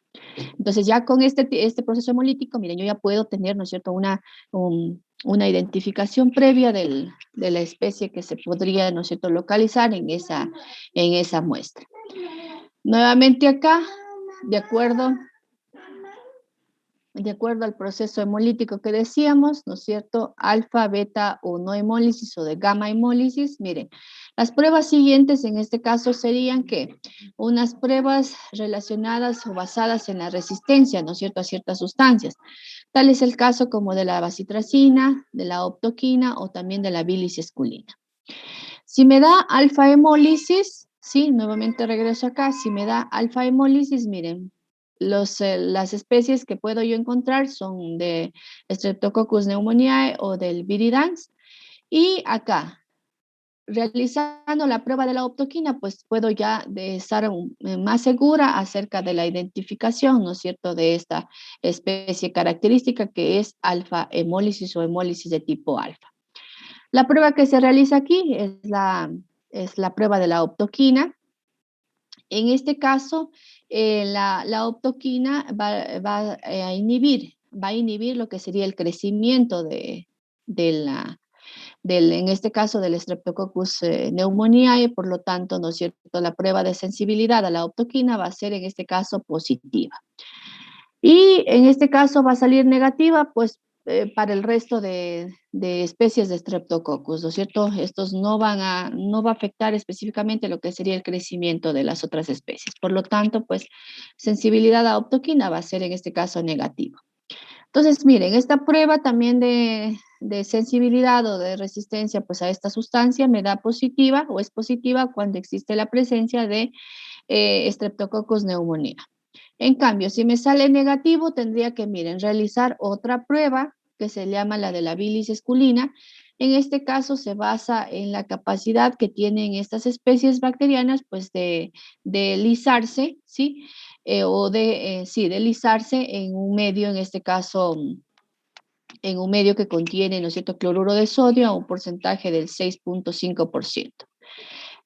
Entonces ya con este proceso hemolítico, miren, yo ya puedo tener, ¿no es cierto?, una identificación previa de la especie que se podría, ¿no es cierto?, localizar en esa muestra. Nuevamente acá, de acuerdo de acuerdo al proceso hemolítico que decíamos, ¿no es cierto? Alfa, beta o no hemólisis o de gamma hemólisis. Miren, las pruebas siguientes en este caso serían que unas pruebas relacionadas o basadas en la resistencia, ¿no es cierto?, a ciertas sustancias. Tal es el caso como de la bacitracina, de la optoquina o también de la bilis esculina. Si me da alfa hemólisis, sí, nuevamente regreso acá, si me da alfa hemólisis, miren, las especies que puedo yo encontrar son de Streptococcus pneumoniae o del viridans. Y acá, realizando la prueba de la optoquina, pues puedo ya estar más segura acerca de la identificación, ¿no es cierto?, de esta especie característica que es alfa hemólisis o hemólisis de tipo alfa. La prueba que se realiza aquí es la prueba de la optoquina. En este caso, la optoquina va a inhibir lo que sería el crecimiento en este caso del Streptococcus pneumoniae, por lo tanto, ¿no es cierto?, la prueba de sensibilidad a la optoquina va a ser en este caso positiva. Y en este caso va a salir negativa, pues para el resto de especies de Streptococcus, ¿no es cierto? Estos no va a afectar específicamente lo que sería el crecimiento de las otras especies. Por lo tanto, pues sensibilidad a optoquina va a ser en este caso negativa. Entonces, miren, esta prueba también de sensibilidad o de resistencia pues a esta sustancia me da positiva o es positiva cuando existe la presencia de Streptococcus pneumoniae. En cambio, si me sale negativo, tendría que, miren, realizar otra prueba que se llama la de la bilis esculina. En este caso se basa en la capacidad que tienen estas especies bacterianas, pues de lisarse, ¿sí? De lisarse en un medio, en este caso, en un medio que contiene, ¿no es cierto?, cloruro de sodio a un porcentaje del 6.5%.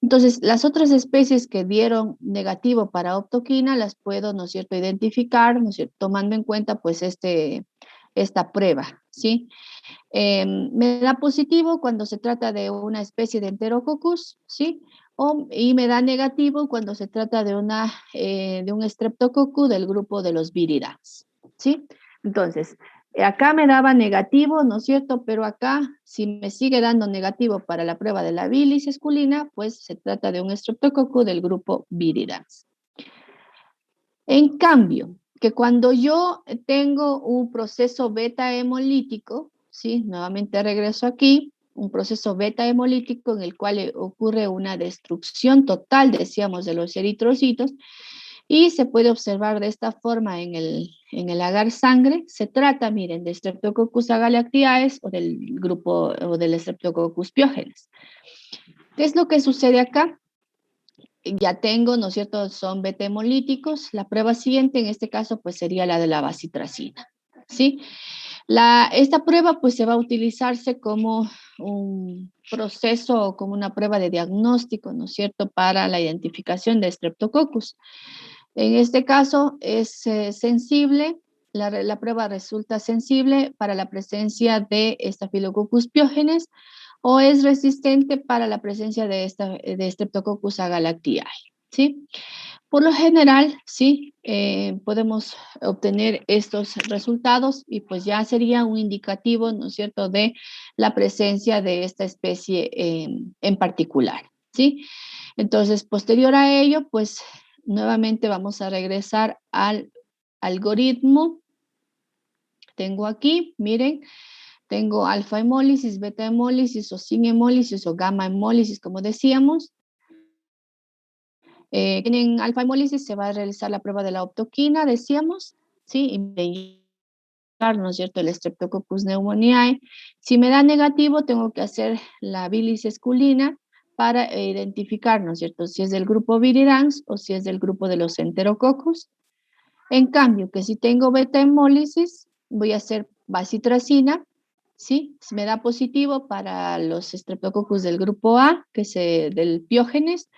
Entonces, las otras especies que dieron negativo para optoquina las puedo, ¿no es cierto?, identificar, ¿no es cierto?, tomando en cuenta, pues, esta prueba, ¿sí? Me da positivo cuando se trata de una especie de Enterococcus, ¿sí? Y me da negativo cuando se trata de un Streptococcus del grupo de los Viridans, ¿sí? Entonces, acá me daba negativo, ¿no es cierto? Pero acá, si me sigue dando negativo para la prueba de la bilis esculina, pues se trata de un Streptococcus del grupo Viridans. En cambio, que cuando yo tengo un proceso beta hemolítico, ¿sí? Nuevamente regreso aquí, un proceso beta hemolítico en el cual ocurre una destrucción total, decíamos, de los eritrocitos, y se puede observar de esta forma en el agar sangre. Se trata, miren, de Streptococcus agalactiae o del grupo o del Streptococcus pyogenes. ¿Qué es lo que sucede acá? Ya tengo, ¿no es cierto?, son beta hemolíticos. La prueba siguiente en este caso pues sería la de la bacitracina, ¿sí? Esta prueba pues se va a utilizarse como un proceso o como una prueba de diagnóstico, ¿no es cierto?, para la identificación de Streptococcus. En este caso es sensible, la prueba resulta sensible para la presencia de Staphylococcus pyogenes o es resistente para la presencia de Streptococcus agalactiae, ¿sí? Por lo general, sí, podemos obtener estos resultados y pues ya sería un indicativo, ¿no es cierto?, de la presencia de esta especie en particular, ¿sí? Entonces, posterior a ello, pues nuevamente vamos a regresar al algoritmo. Tengo aquí, miren, tengo alfa hemólisis, beta hemólisis o sin hemólisis o gamma hemólisis, como decíamos. En alfa hemólisis se va a realizar la prueba de la optoquina, decíamos, ¿sí? Y ¿no es cierto?, el Streptococcus pneumoniae. Si me da negativo, tengo que hacer la bilis esculina para identificar, ¿no es cierto?, si es del grupo Viridans o si es del grupo de los Enterococcus. En cambio, que si tengo beta hemólisis, voy a hacer bacitracina, ¿sí? Si me da positivo para los Streptococcus del grupo A, que es del Piógenes,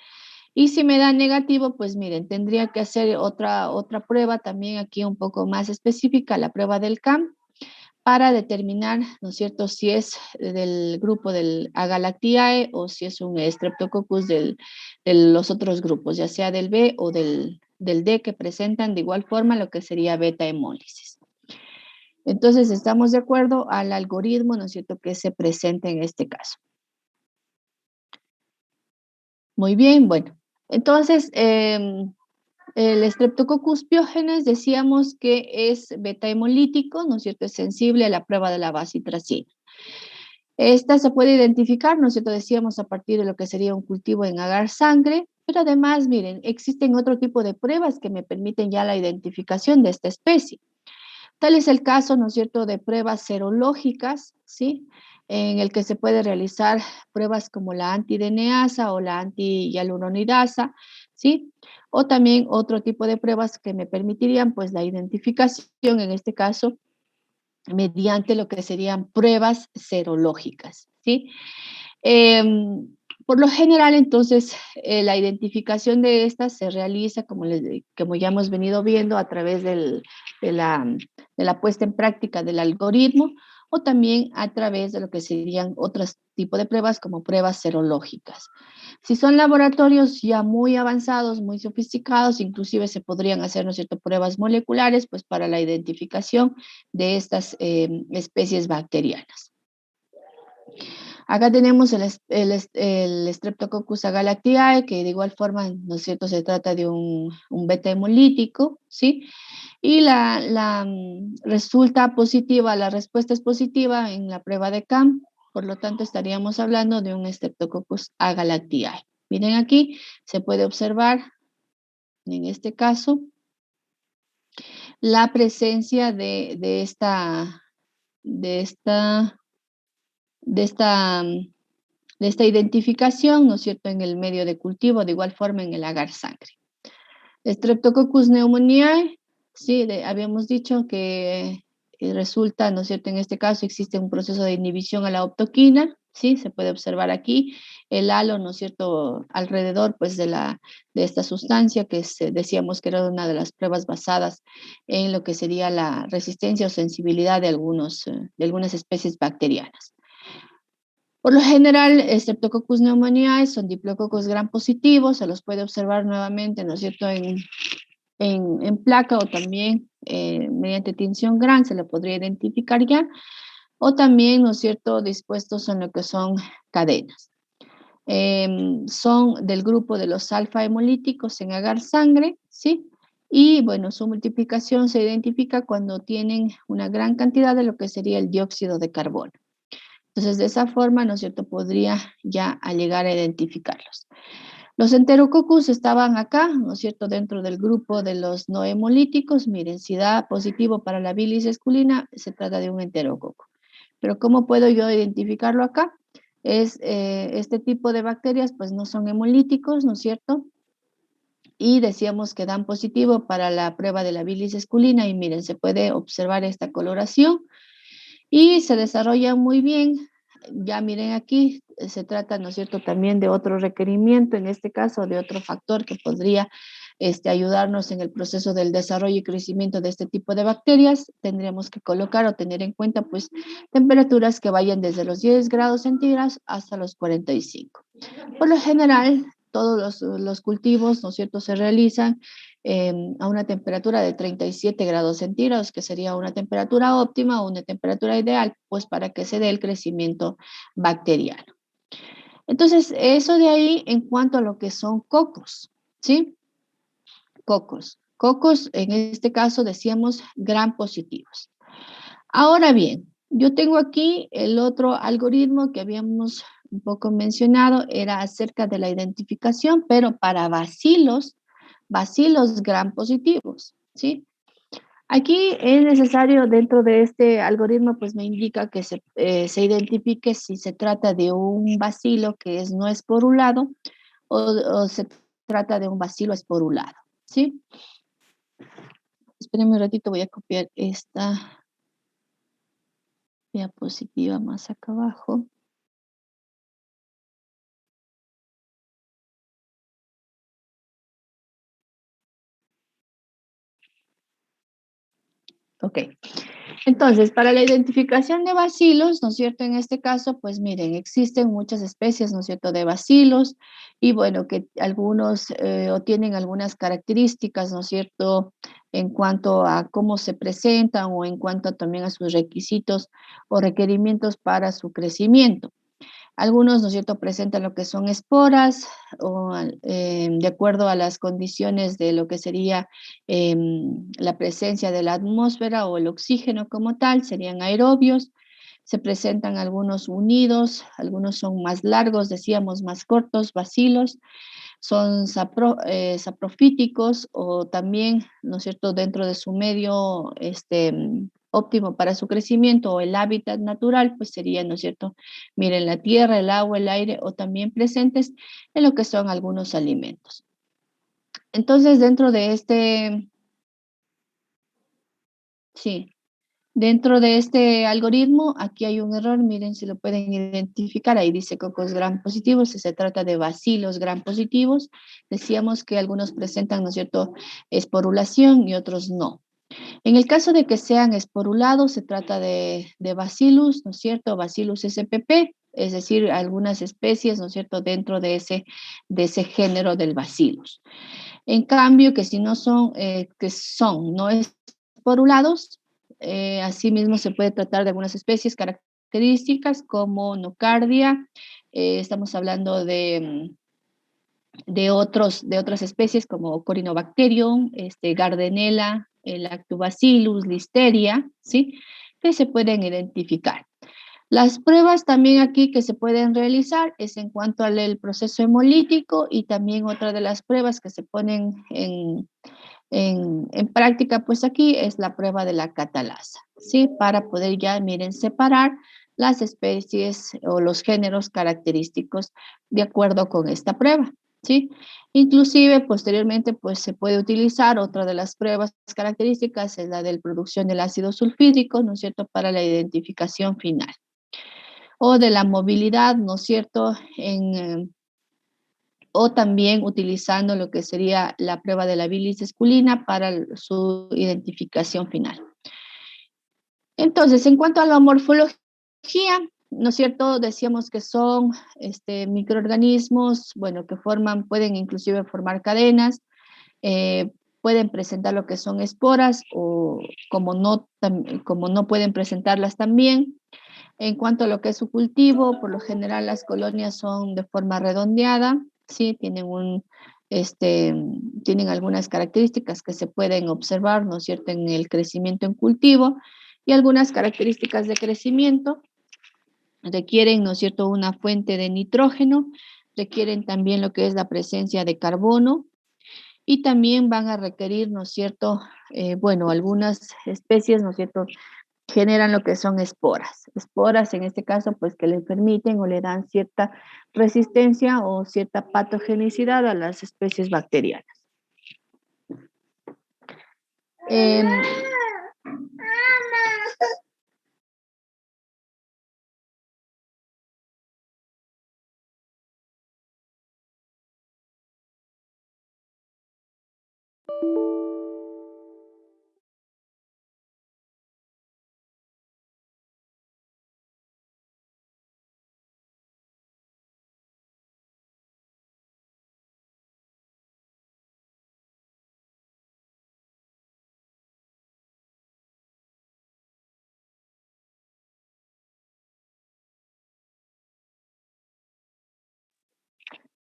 y si me da negativo, pues miren, tendría que hacer otra prueba también aquí un poco más específica, la prueba del CAM, para determinar, ¿no es cierto?, si es del grupo del Agalactiae o si es un Streptococcus de los otros grupos, ya sea del B o del D, que presentan de igual forma lo que sería beta hemólisis. Entonces, estamos de acuerdo al algoritmo, ¿no es cierto?, que se presenta en este caso. Muy bien, bueno. Entonces, el Streptococcus pyogenes decíamos que es beta-hemolítico, ¿no es cierto?, es sensible a la prueba de la bacitracina. Esta se puede identificar, ¿no es cierto?, decíamos a partir de lo que sería un cultivo en agar sangre, pero además, miren, existen otro tipo de pruebas que me permiten ya la identificación de esta especie. Tal es el caso, ¿no es cierto?, de pruebas serológicas, ¿sí?, en el que se puede realizar pruebas como la antiDNasa o la anti-hialuronidasa, ¿sí? O también otro tipo de pruebas que me permitirían, pues, la identificación, en este caso, mediante lo que serían pruebas serológicas, ¿sí? Por lo general, entonces, la identificación de estas se realiza, como ya hemos venido viendo, a través de la puesta en práctica del algoritmo o también a través de lo que serían otros tipos de pruebas como pruebas serológicas. Si son laboratorios ya muy avanzados, muy sofisticados, inclusive se podrían hacer, ¿no es cierto?, pruebas moleculares, pues para la identificación de estas especies bacterianas. Acá tenemos el Streptococcus agalactiae, que de igual forma, ¿no es cierto?, se trata de un beta hemolítico, ¿sí? Y resulta positiva, la respuesta es positiva en la prueba de CAM, por lo tanto estaríamos hablando de un Streptococcus agalactiae. Miren aquí, se puede observar, en este caso, la presencia de esta identificación, ¿no es cierto?, en el medio de cultivo, de igual forma en el agar sangre. Streptococcus pneumoniae, sí, habíamos dicho que resulta, ¿no es cierto?, en este caso existe un proceso de inhibición a la optoquina, sí, se puede observar aquí el halo, ¿no es cierto?, alrededor, pues, de esta sustancia que decíamos que era una de las pruebas basadas en lo que sería la resistencia o sensibilidad de algunas especies bacterianas. Por lo general, Streptococcus pneumoniae son diplococos gram positivos, se los puede observar nuevamente, ¿no es cierto?, en placa o también mediante tinción gram se lo podría identificar ya, o también, ¿no es cierto?, dispuestos en lo que son cadenas. Son del grupo de los alfa hemolíticos en agar sangre, ¿sí? Y bueno, su multiplicación se identifica cuando tienen una gran cantidad de lo que sería el dióxido de carbono. Entonces, de esa forma, ¿no es cierto?, podría ya llegar a identificarlos. Los enterococcus estaban acá, ¿no es cierto?, dentro del grupo de los no hemolíticos. Miren, si da positivo para la bilis esculina, se trata de un enterococo. Pero ¿cómo puedo yo identificarlo acá? Este tipo de bacterias, pues no son hemolíticos, ¿no es cierto? Y decíamos que dan positivo para la prueba de la bilis esculina y miren, se puede observar esta coloración y se desarrolla muy bien. Ya miren aquí, se trata, ¿no es cierto?, también de otro requerimiento, en este caso de otro factor que podría ayudarnos en el proceso del desarrollo y crecimiento de este tipo de bacterias. Tendríamos que colocar o tener en cuenta, pues, temperaturas que vayan desde los 10 grados centígrados hasta los 45. Por lo general, todos los cultivos, ¿no es cierto?, se realizan a una temperatura de 37 grados centígrados, que sería una temperatura óptima o una temperatura ideal, pues para que se dé el crecimiento bacteriano. Entonces, eso de ahí en cuanto a lo que son cocos, ¿sí? Cocos, en este caso decíamos gram positivos. Ahora bien, yo tengo aquí el otro algoritmo que habíamos un poco mencionado, era acerca de la identificación, pero para bacilos gram positivos, ¿sí? Aquí es necesario, dentro de este algoritmo, pues me indica que se identifique si se trata de un bacilo que no esporulado o se trata de un bacilo esporulado, ¿sí? Espérenme un ratito, voy a copiar esta diapositiva más acá abajo. Ok. Entonces, para la identificación de bacilos, ¿no es cierto? En este caso, pues miren, existen muchas especies, ¿no es cierto?, de bacilos y bueno, que algunos o tienen algunas características, ¿no es cierto?, en cuanto a cómo se presentan o en cuanto también a sus requisitos o requerimientos para su crecimiento. Algunos, ¿no es cierto?, presentan lo que son esporas o de acuerdo a las condiciones de lo que sería la presencia de la atmósfera o el oxígeno como tal, serían aerobios. Se presentan algunos unidos, algunos son más largos, decíamos más cortos, bacilos, son saprofíticos o también, ¿no es cierto?, dentro de su medio óptimo para su crecimiento o el hábitat natural, pues sería, ¿no es cierto?, miren, la tierra, el agua, el aire o también presentes en lo que son algunos alimentos. Entonces, dentro de sí, dentro de este algoritmo, aquí hay un error, miren si lo pueden identificar, ahí dice cocos gram positivos, si se trata de bacilos gram positivos, decíamos que algunos presentan, ¿no es cierto?, esporulación y otros no. En el caso de que sean esporulados, se trata de bacillus, ¿no es cierto?, Bacillus spp, es decir, algunas especies, ¿no es cierto?, dentro de ese género del bacillus. En cambio, que si no son, que son no esporulados, asimismo se puede tratar de algunas especies características como nocardia, estamos hablando de otras especies como Corynebacterium, Gardnerella, el Lactobacillus, Listeria, ¿sí?, que se pueden identificar. Las pruebas también aquí que se pueden realizar es en cuanto al proceso hemolítico y también otra de las pruebas que se ponen en práctica, pues aquí es la prueba de la catalasa, ¿sí? Para poder ya, miren, separar las especies o los géneros característicos de acuerdo con esta prueba, ¿sí? Inclusive, posteriormente, pues se puede utilizar otra de las pruebas características, es la de producción del ácido sulfídrico, ¿no es cierto?, para la identificación final. O de la movilidad, ¿no es cierto?, o también utilizando lo que sería la prueba de la bilis esculina para su identificación final. Entonces, en cuanto a la morfología, ¿no es cierto?, decíamos que son microorganismos, bueno, que pueden inclusive formar cadenas, pueden presentar lo que son esporas o como no pueden presentarlas también. En cuanto a lo que es su cultivo, por lo general las colonias son de forma redondeada, ¿sí? Tienen algunas características que se pueden observar, ¿no es cierto?, en el crecimiento en cultivo y algunas características de crecimiento requieren, ¿no es cierto?, una fuente de nitrógeno, requieren también lo que es la presencia de carbono y también van a requerir, ¿no es cierto?, bueno, algunas especies, ¿no es cierto?, generan lo que son esporas. Esporas, en este caso, pues que le permiten o le dan cierta resistencia o cierta patogenicidad a las especies bacterianas. Em,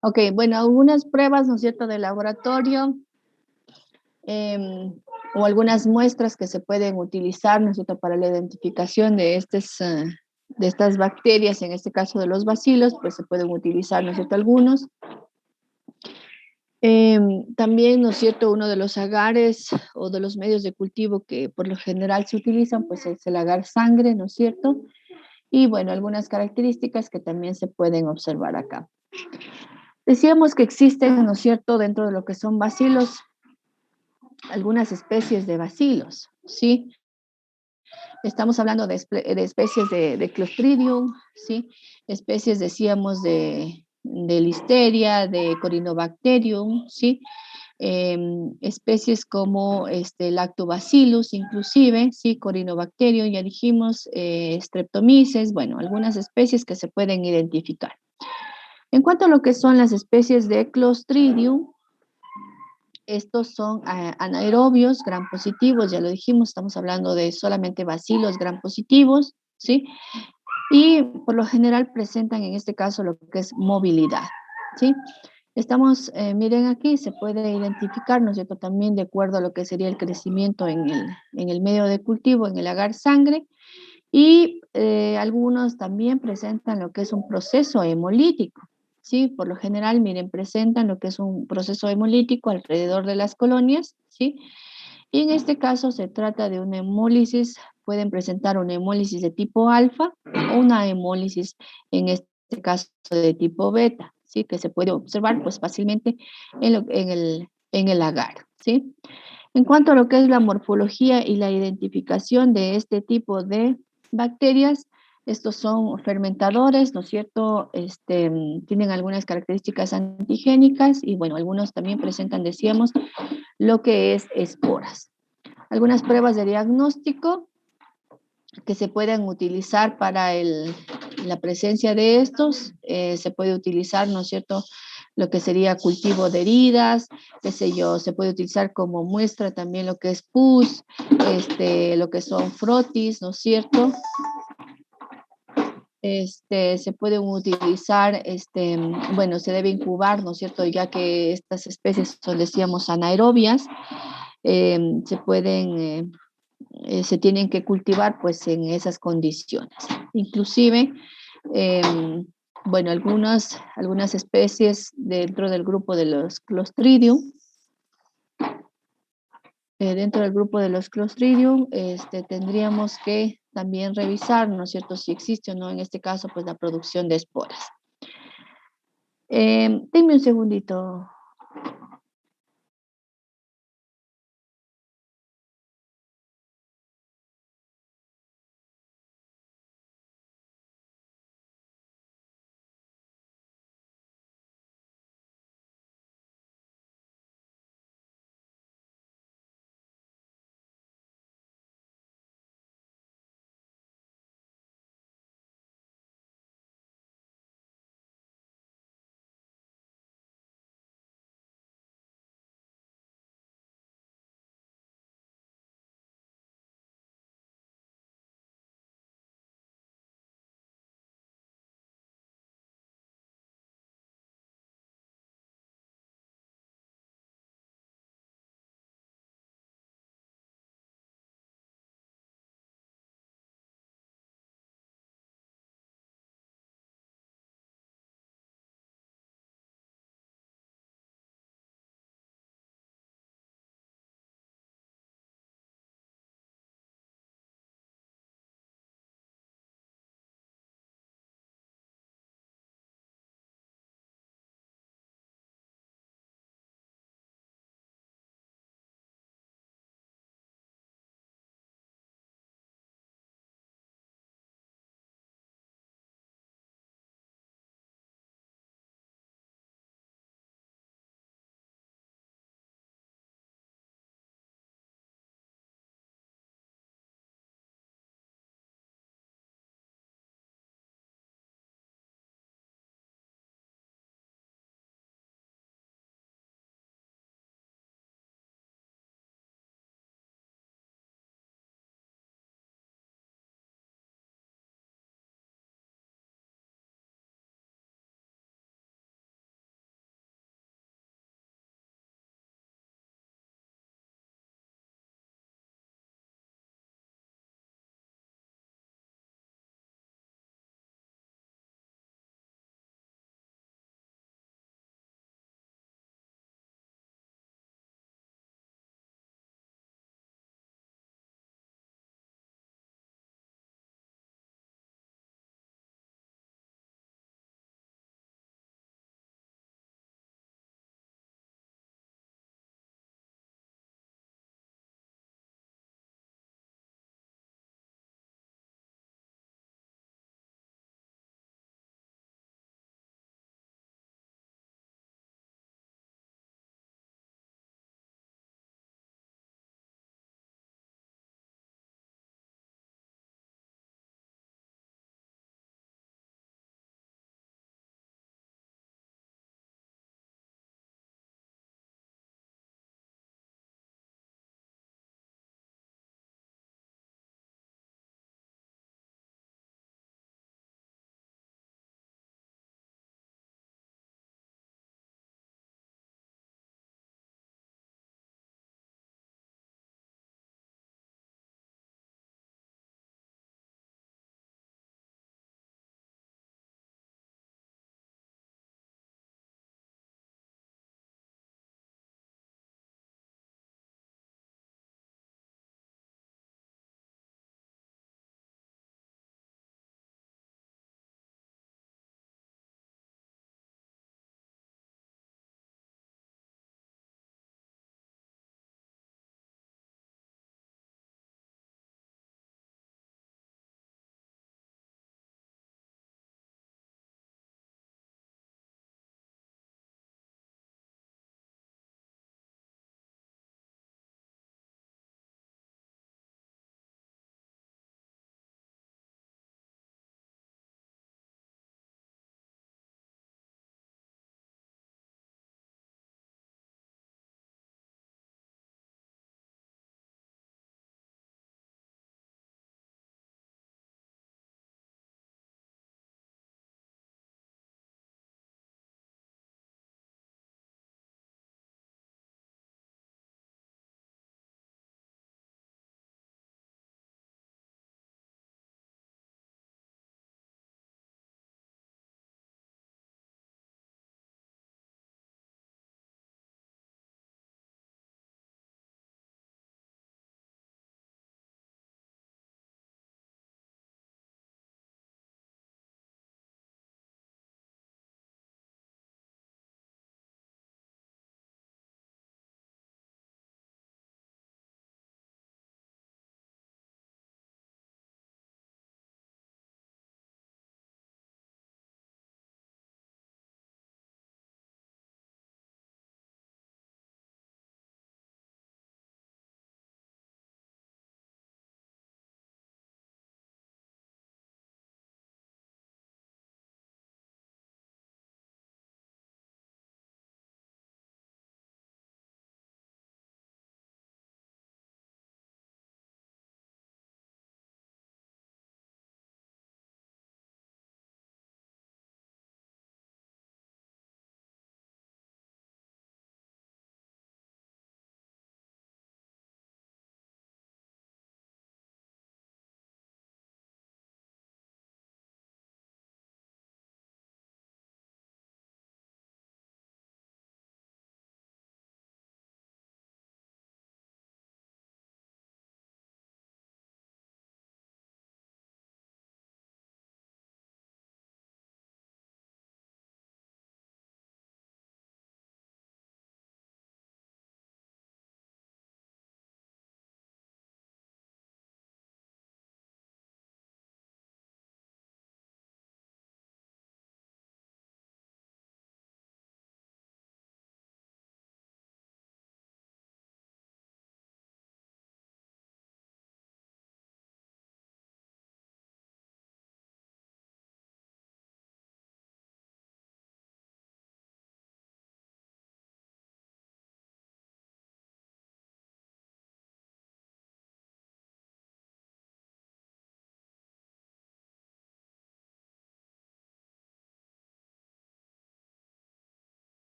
ok, bueno, algunas pruebas, ¿no es cierto?, de laboratorio o algunas muestras que se pueden utilizar, ¿no es cierto?, para la identificación de estas bacterias, en este caso de los bacilos, pues se pueden utilizar, ¿no es cierto?, algunos. También, ¿no es cierto?, uno de los agares o de los medios de cultivo que por lo general se utilizan, pues es el agar sangre, ¿no es cierto? Y bueno, algunas características que también se pueden observar acá. Decíamos que existen, ¿no es cierto?, dentro de lo que son bacilos, algunas especies de bacilos, ¿sí? Estamos hablando de especies de Clostridium, ¿sí? Especies, decíamos, de Listeria, de Corynebacterium, ¿sí? especies como Lactobacillus, inclusive, sí, Corynebacterium, ya dijimos, Streptomyces, bueno, algunas especies que se pueden identificar. En cuanto a lo que son las especies de Clostridium, estos son anaerobios, gram positivos, ya lo dijimos, estamos hablando de solamente bacilos gram positivos, ¿sí? Y por lo general presentan en este caso lo que es movilidad, ¿sí? Estamos, miren aquí, se puede identificar, ¿no es cierto?, también de acuerdo a lo que sería el crecimiento en el medio de cultivo, en el agar sangre, y algunos también presentan lo que es un proceso hemolítico, ¿sí? Por lo general, miren, presentan lo que es un proceso hemolítico alrededor de las colonias, ¿sí? Y en este caso se trata de una hemólisis, pueden presentar una hemólisis de tipo alfa o una hemólisis, en este caso, de tipo beta, ¿sí? Que se puede observar pues fácilmente en el agar, ¿sí? En cuanto a lo que es la morfología y la identificación de este tipo de bacterias, estos son fermentadores, ¿no es cierto? Tienen algunas características antigénicas y bueno, algunos también presentan, decíamos, lo que es esporas. Algunas pruebas de diagnóstico que se pueden utilizar para la presencia de estos, se puede utilizar, ¿no es cierto?, lo que sería cultivo de heridas, qué sé yo, se puede utilizar como muestra también lo que es pus, lo que son frotis, ¿no es cierto? Se pueden utilizar, bueno, se debe incubar, ¿no es cierto? Ya que estas especies son, decíamos, anaerobias, se pueden, se tienen que cultivar pues en esas condiciones. Inclusive, bueno, algunas especies dentro del grupo de los Clostridium, dentro del grupo de los Clostridium, tendríamos que también revisar, ¿no es cierto?, si existe o no, en este caso, pues la producción de esporas. Denme un segundito.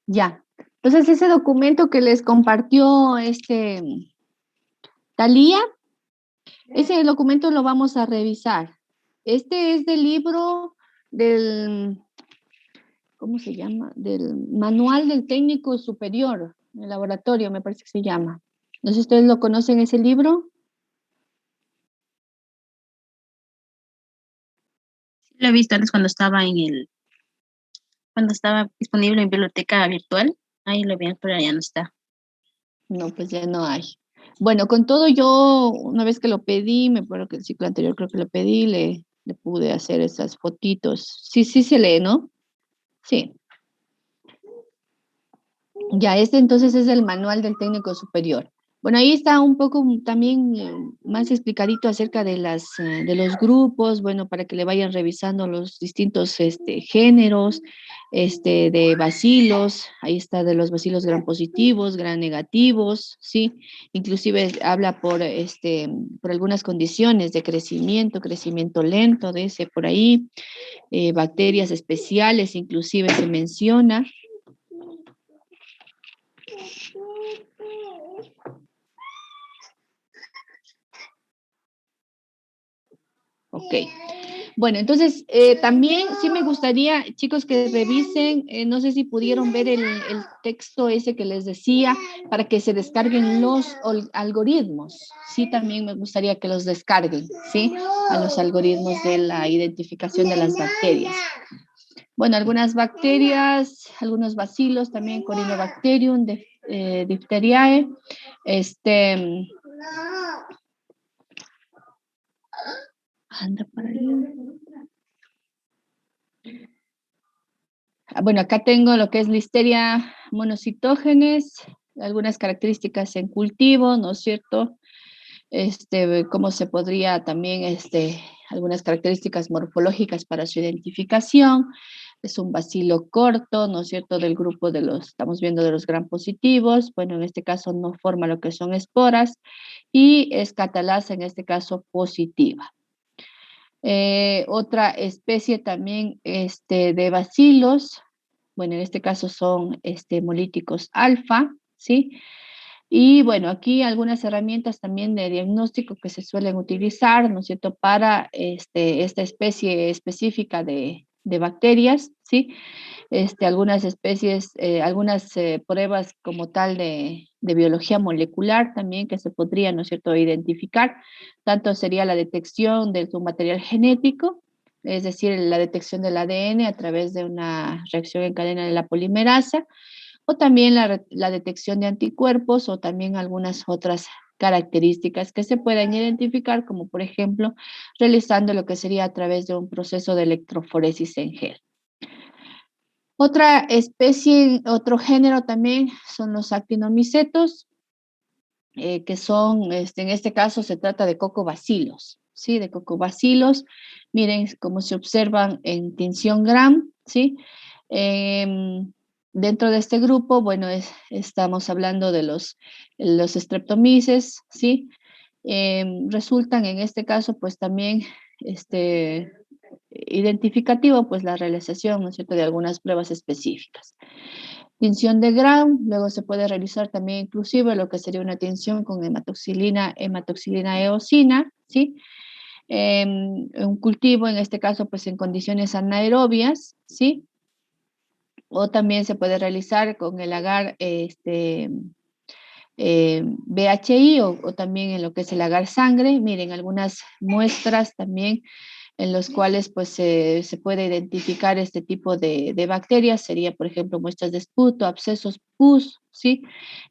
Ya. Entonces, ese documento que les compartió Talía, ese documento lo vamos a revisar. Este es del libro del, ¿cómo se llama? Del Manual del Técnico Superior, el laboratorio, me parece que se llama. No sé si ustedes lo conocen, ese libro. Lo he visto antes cuando estaba disponible en biblioteca virtual. Ahí lo vi, pero ya no está. No, pues ya no hay. Bueno, con todo yo, una vez que lo pedí, me acuerdo que el ciclo anterior creo que lo pedí, le pude hacer esas fotitos. Sí, sí se lee, ¿no? Sí. Ya, este entonces es el manual del técnico superior. Bueno, ahí está un poco también más explicadito acerca de de los grupos, bueno, para que le vayan revisando los distintos géneros de bacilos. Ahí está de los bacilos gram positivos, gram negativos, ¿sí? Inclusive habla por algunas condiciones de crecimiento, crecimiento lento, de ese por ahí, bacterias especiales, inclusive se menciona. Ok. Bueno, entonces también sí me gustaría, chicos, que revisen, no sé si pudieron ver el texto ese que les decía, para que se descarguen los algoritmos. Sí, también me gustaría que los descarguen, ¿sí? A los algoritmos de la identificación de las bacterias. Bueno, algunas bacterias, algunos bacilos también, Corynebacterium, Diphtheriae, anda para allá. Bueno, acá tengo lo que es Listeria monocytogenes, algunas características en cultivo, ¿no es cierto? Cómo se podría también, algunas características morfológicas para su identificación. Es un bacilo corto, ¿no es cierto?, del grupo estamos viendo de los gram positivos. Bueno, en este caso no forma lo que son esporas y es catalasa, en este caso, positiva. Otra especie también de bacilos, bueno, en este caso son hemolíticos alfa, ¿sí? Y bueno, aquí algunas herramientas también de diagnóstico que se suelen utilizar, ¿no es cierto?, para esta especie específica de bacterias, ¿sí? Algunas especies, algunas pruebas como tal de biología molecular también que se podrían, ¿no es cierto?, identificar. Tanto sería la detección de su material genético, es decir, la detección del ADN a través de una reacción en cadena de la polimerasa, o también la detección de anticuerpos o también algunas otras características que se puedan identificar, como por ejemplo, realizando lo que sería a través de un proceso de electroforesis en gel. Otra especie, otro género también son los actinomicetos, que son, en este caso se trata de cocobacilos, ¿sí? De cocobacilos. Miren cómo se observan en tinción gram, ¿sí? Dentro de este grupo, bueno, estamos hablando de los streptomices, ¿sí? Resultan en este caso, pues también, identificativo, pues la realización, ¿no es cierto?, de algunas pruebas específicas. Tinción de Gram, luego se puede realizar también inclusive lo que sería una tinción con hematoxilina eosina, ¿sí? Un cultivo, en este caso, pues en condiciones anaerobias, ¿sí? O también se puede realizar con el agar BHI o también en lo que es el agar sangre. Miren, algunas muestras también en los cuales pues se puede identificar este tipo de bacterias, sería por ejemplo muestras de esputo, abscesos, pus, ¿sí?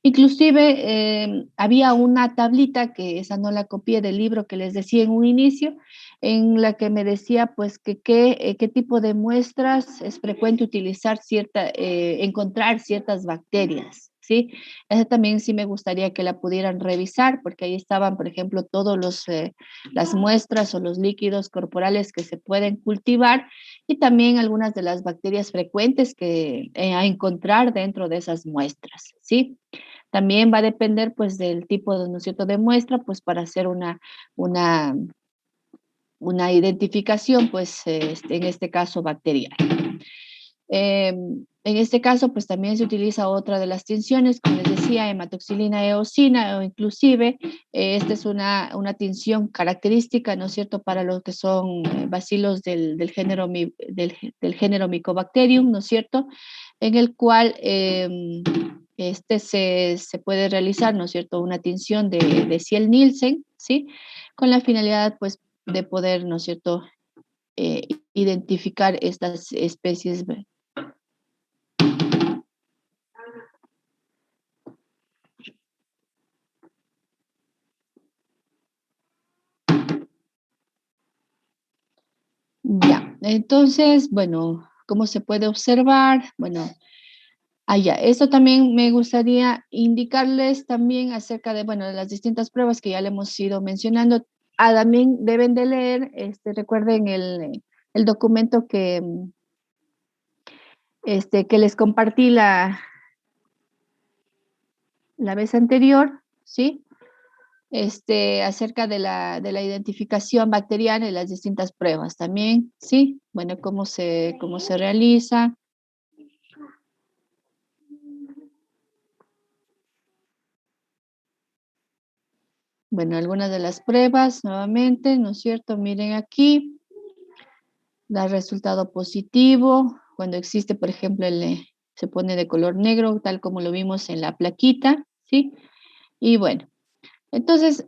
Inclusive había una tablita, que esa no la copié del libro que les decía en un inicio, en la que me decía pues que qué tipo de muestras es frecuente utilizar encontrar ciertas bacterias, ¿sí? Esa también sí me gustaría que la pudieran revisar, porque ahí estaban, por ejemplo, todos las muestras o los líquidos corporales que se pueden cultivar y también algunas de las bacterias frecuentes que a encontrar dentro de esas muestras, ¿sí? También va a depender pues del tipo de, ¿no es cierto?, de muestra, pues para hacer una, una identificación, pues en este caso bacterial. En este caso, pues también se utiliza otra de las tinciones, como les decía, hematoxilina eosina, o inclusive, esta es una tinción característica, ¿no es cierto?, para lo que son bacilos del género Mycobacterium, ¿no es cierto?, en el cual se puede realizar, ¿no es cierto?, una tinción de Ciel-Nielsen, ¿sí?, con la finalidad, pues, de poder, ¿no es cierto?, identificar estas especies. Ya, entonces, bueno, ¿cómo se puede observar? Bueno, allá, esto también me gustaría indicarles también acerca de, bueno, de las distintas pruebas que ya le hemos ido mencionando. También deben de leer, recuerden el documento que les compartí la vez anterior, ¿sí? Acerca de la identificación bacteriana y las distintas pruebas también, ¿sí? Bueno, cómo se realiza. Bueno, algunas de las pruebas, nuevamente, ¿no es cierto? Miren aquí, da resultado positivo, cuando existe, por ejemplo, se pone de color negro, tal como lo vimos en la plaquita, ¿sí? Y bueno, entonces,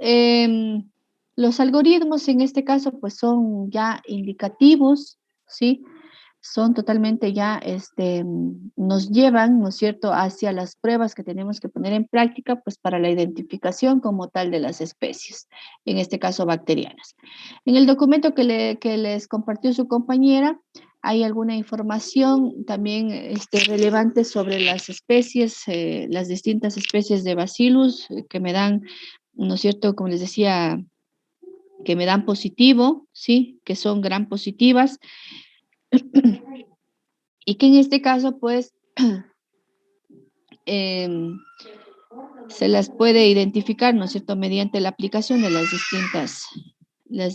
los algoritmos en este caso, pues son ya indicativos, ¿sí? Son totalmente ya, nos llevan, ¿no es cierto?, hacia las pruebas que tenemos que poner en práctica, pues para la identificación como tal de las especies, en este caso bacterianas. En el documento que les compartió su compañera, hay alguna información también relevante sobre las especies, las distintas especies de Bacillus que me dan, ¿no es cierto?, como les decía, que me dan positivo, ¿sí?, que son gram positivas, y que en este caso, pues, se las puede identificar, ¿no es cierto?, mediante la aplicación de las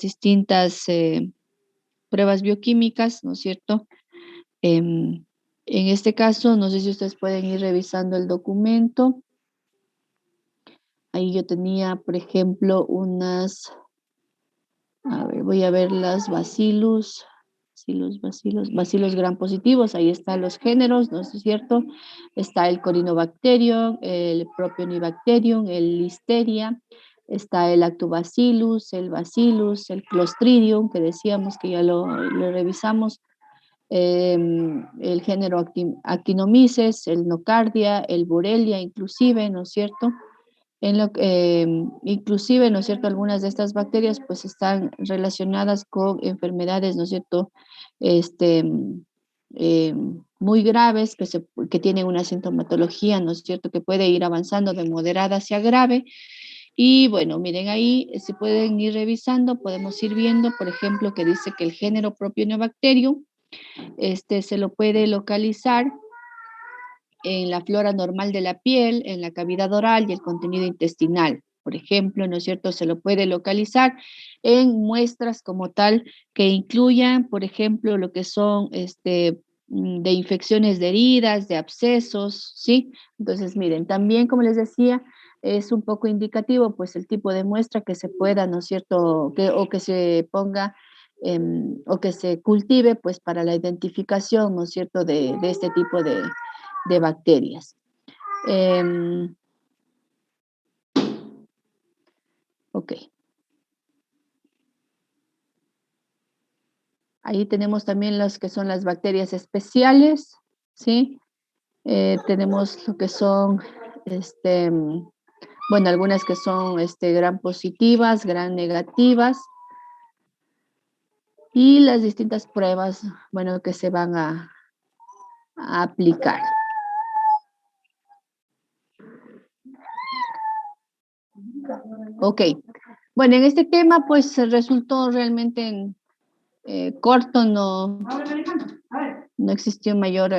distintas pruebas bioquímicas, ¿no es cierto? En este caso, no sé si ustedes pueden ir revisando el documento. Ahí yo tenía, por ejemplo, a ver, voy a ver las Bacillus gram positivos, ahí están los géneros, ¿no es cierto? Está el Corynebacterium, el Propionibacterium, el Listeria, está el Lactobacillus, el Bacillus, el Clostridium, que decíamos que ya lo revisamos, el género Actinomyces, el Nocardia, el Borrelia, inclusive, ¿no es cierto? Inclusive, ¿no es cierto?, algunas de estas bacterias pues están relacionadas con enfermedades, ¿no es cierto?, muy graves que tienen una sintomatología, ¿no es cierto?, que puede ir avanzando de moderada hacia grave. Y bueno, miren ahí, si pueden ir revisando, podemos ir viendo, por ejemplo, que dice que el género Propionibacterium, se lo puede localizar en la flora normal de la piel, en la cavidad oral y el contenido intestinal. Por ejemplo, ¿no es cierto?, se lo puede localizar en muestras como tal que incluyan, por ejemplo, lo que son de infecciones de heridas, de abscesos, ¿sí? Entonces, miren, también, como les decía, es un poco indicativo, pues, el tipo de muestra que se pueda, ¿no es cierto?, o que se ponga, o que se cultive, pues, para la identificación, ¿no es cierto?, de este tipo de bacterias. Ok. Ahí tenemos también las que son las bacterias especiales, ¿sí? Tenemos lo que son, bueno, algunas que son gram positivas, gram negativas, y las distintas pruebas, bueno, que se van a aplicar. Ok. Bueno, en este tema, pues, resultó realmente corto, no existió mayor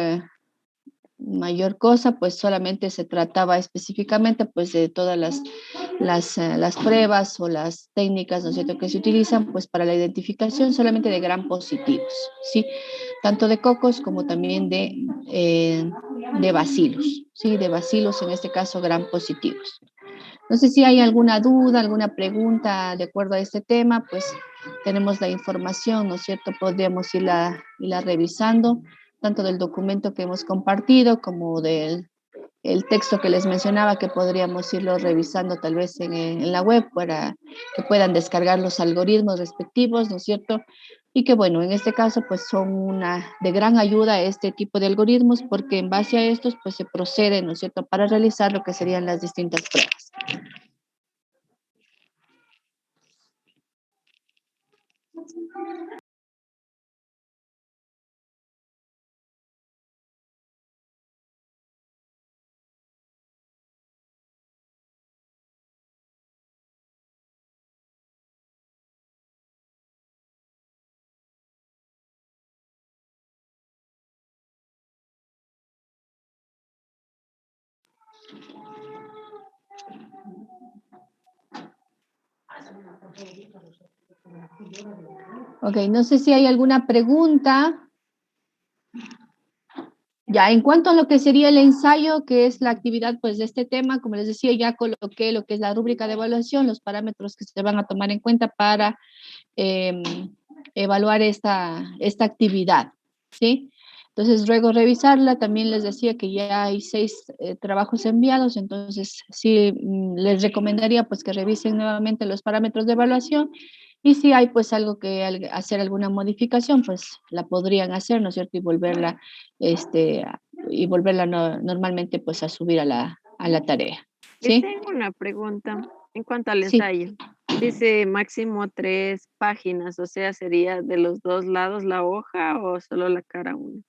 mayor cosa, pues solamente se trataba específicamente pues de todas las pruebas o las técnicas, ¿no es cierto?, que se utilizan pues para la identificación solamente de gram positivos, ¿sí? Tanto de cocos como también de bacilos, ¿sí? De bacilos, en este caso gram positivos. No sé si hay alguna duda, alguna pregunta de acuerdo a este tema, pues tenemos la información, ¿no es cierto? Podríamos irla revisando, tanto del documento que hemos compartido como del el texto que les mencionaba, que podríamos irlo revisando tal vez en la web para que puedan descargar los algoritmos respectivos, ¿no es cierto? Y que bueno, en este caso pues son de gran ayuda este tipo de algoritmos porque en base a estos pues se procede, ¿no es cierto?, para realizar lo que serían las distintas pruebas. Ok, no sé si hay alguna pregunta. Ya, en cuanto a lo que sería el ensayo, que es la actividad pues de este tema, como les decía, ya coloqué lo que es la rúbrica de evaluación, los parámetros que se van a tomar en cuenta para evaluar esta actividad, ¿sí? Entonces, ruego revisarla. También les decía que ya hay 6 trabajos enviados, entonces sí les recomendaría pues que revisen nuevamente los parámetros de evaluación y si hay pues algo que hacer alguna modificación, pues la podrían hacer, ¿no es cierto? Y volverla normalmente pues a subir a la tarea, Les ¿sí? tengo una pregunta en cuanto al Sí. ensayo. Dice máximo 3 páginas, o sea, ¿sería de los 2 lados la hoja o solo la cara una?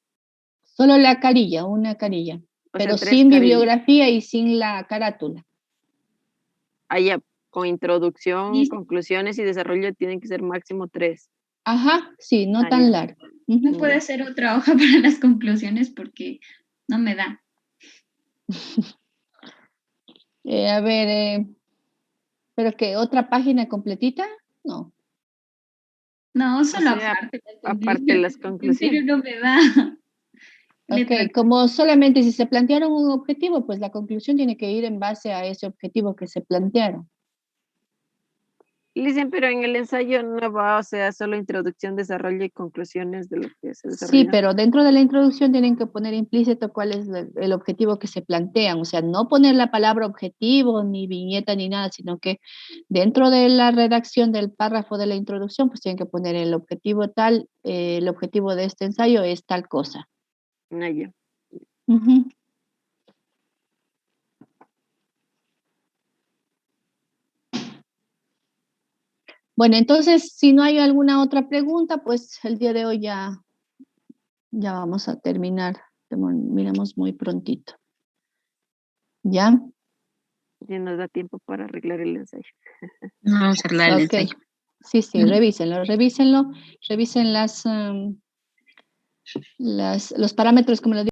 Solo la carilla, una carilla, O sea, pero 3 sin carillas. bibliografía y sin la carátula. Allá, con introducción, Listo. conclusiones y desarrollo tienen que ser máximo 3. Ajá, sí, no tan Ya. largo. No Ujú. puede ser otra hoja para las conclusiones porque no me da. A ver, ¿pero qué? ¿Otra página completita? No. No, O solo sea, aparte las aparte las conclusiones. En serio conclusiones. no me da. Ok, Letra. como solamente si se plantearon un objetivo, pues la conclusión tiene que ir en base a ese objetivo que se plantearon. Le dicen, pero en el ensayo no va, o sea, solo introducción, desarrollo y conclusiones de lo que se Sí, desarrolló. pero dentro de la introducción tienen que poner implícito cuál es el objetivo que se plantean, o sea, no poner la palabra objetivo, ni viñeta, ni nada, sino que dentro de la redacción del párrafo de la introducción, pues tienen que poner el objetivo tal, el objetivo de este ensayo es tal cosa. Ya. Ujú. Bueno, entonces, si no hay alguna otra pregunta, pues el día de hoy ya vamos a terminar. Miramos muy prontito. ¿Ya? Ya nos da tiempo para arreglar el ensayo. No vamos a arreglar el Ok. ensayo. Sí, Ujú. revísenlo. Revisen los parámetros, como les digo.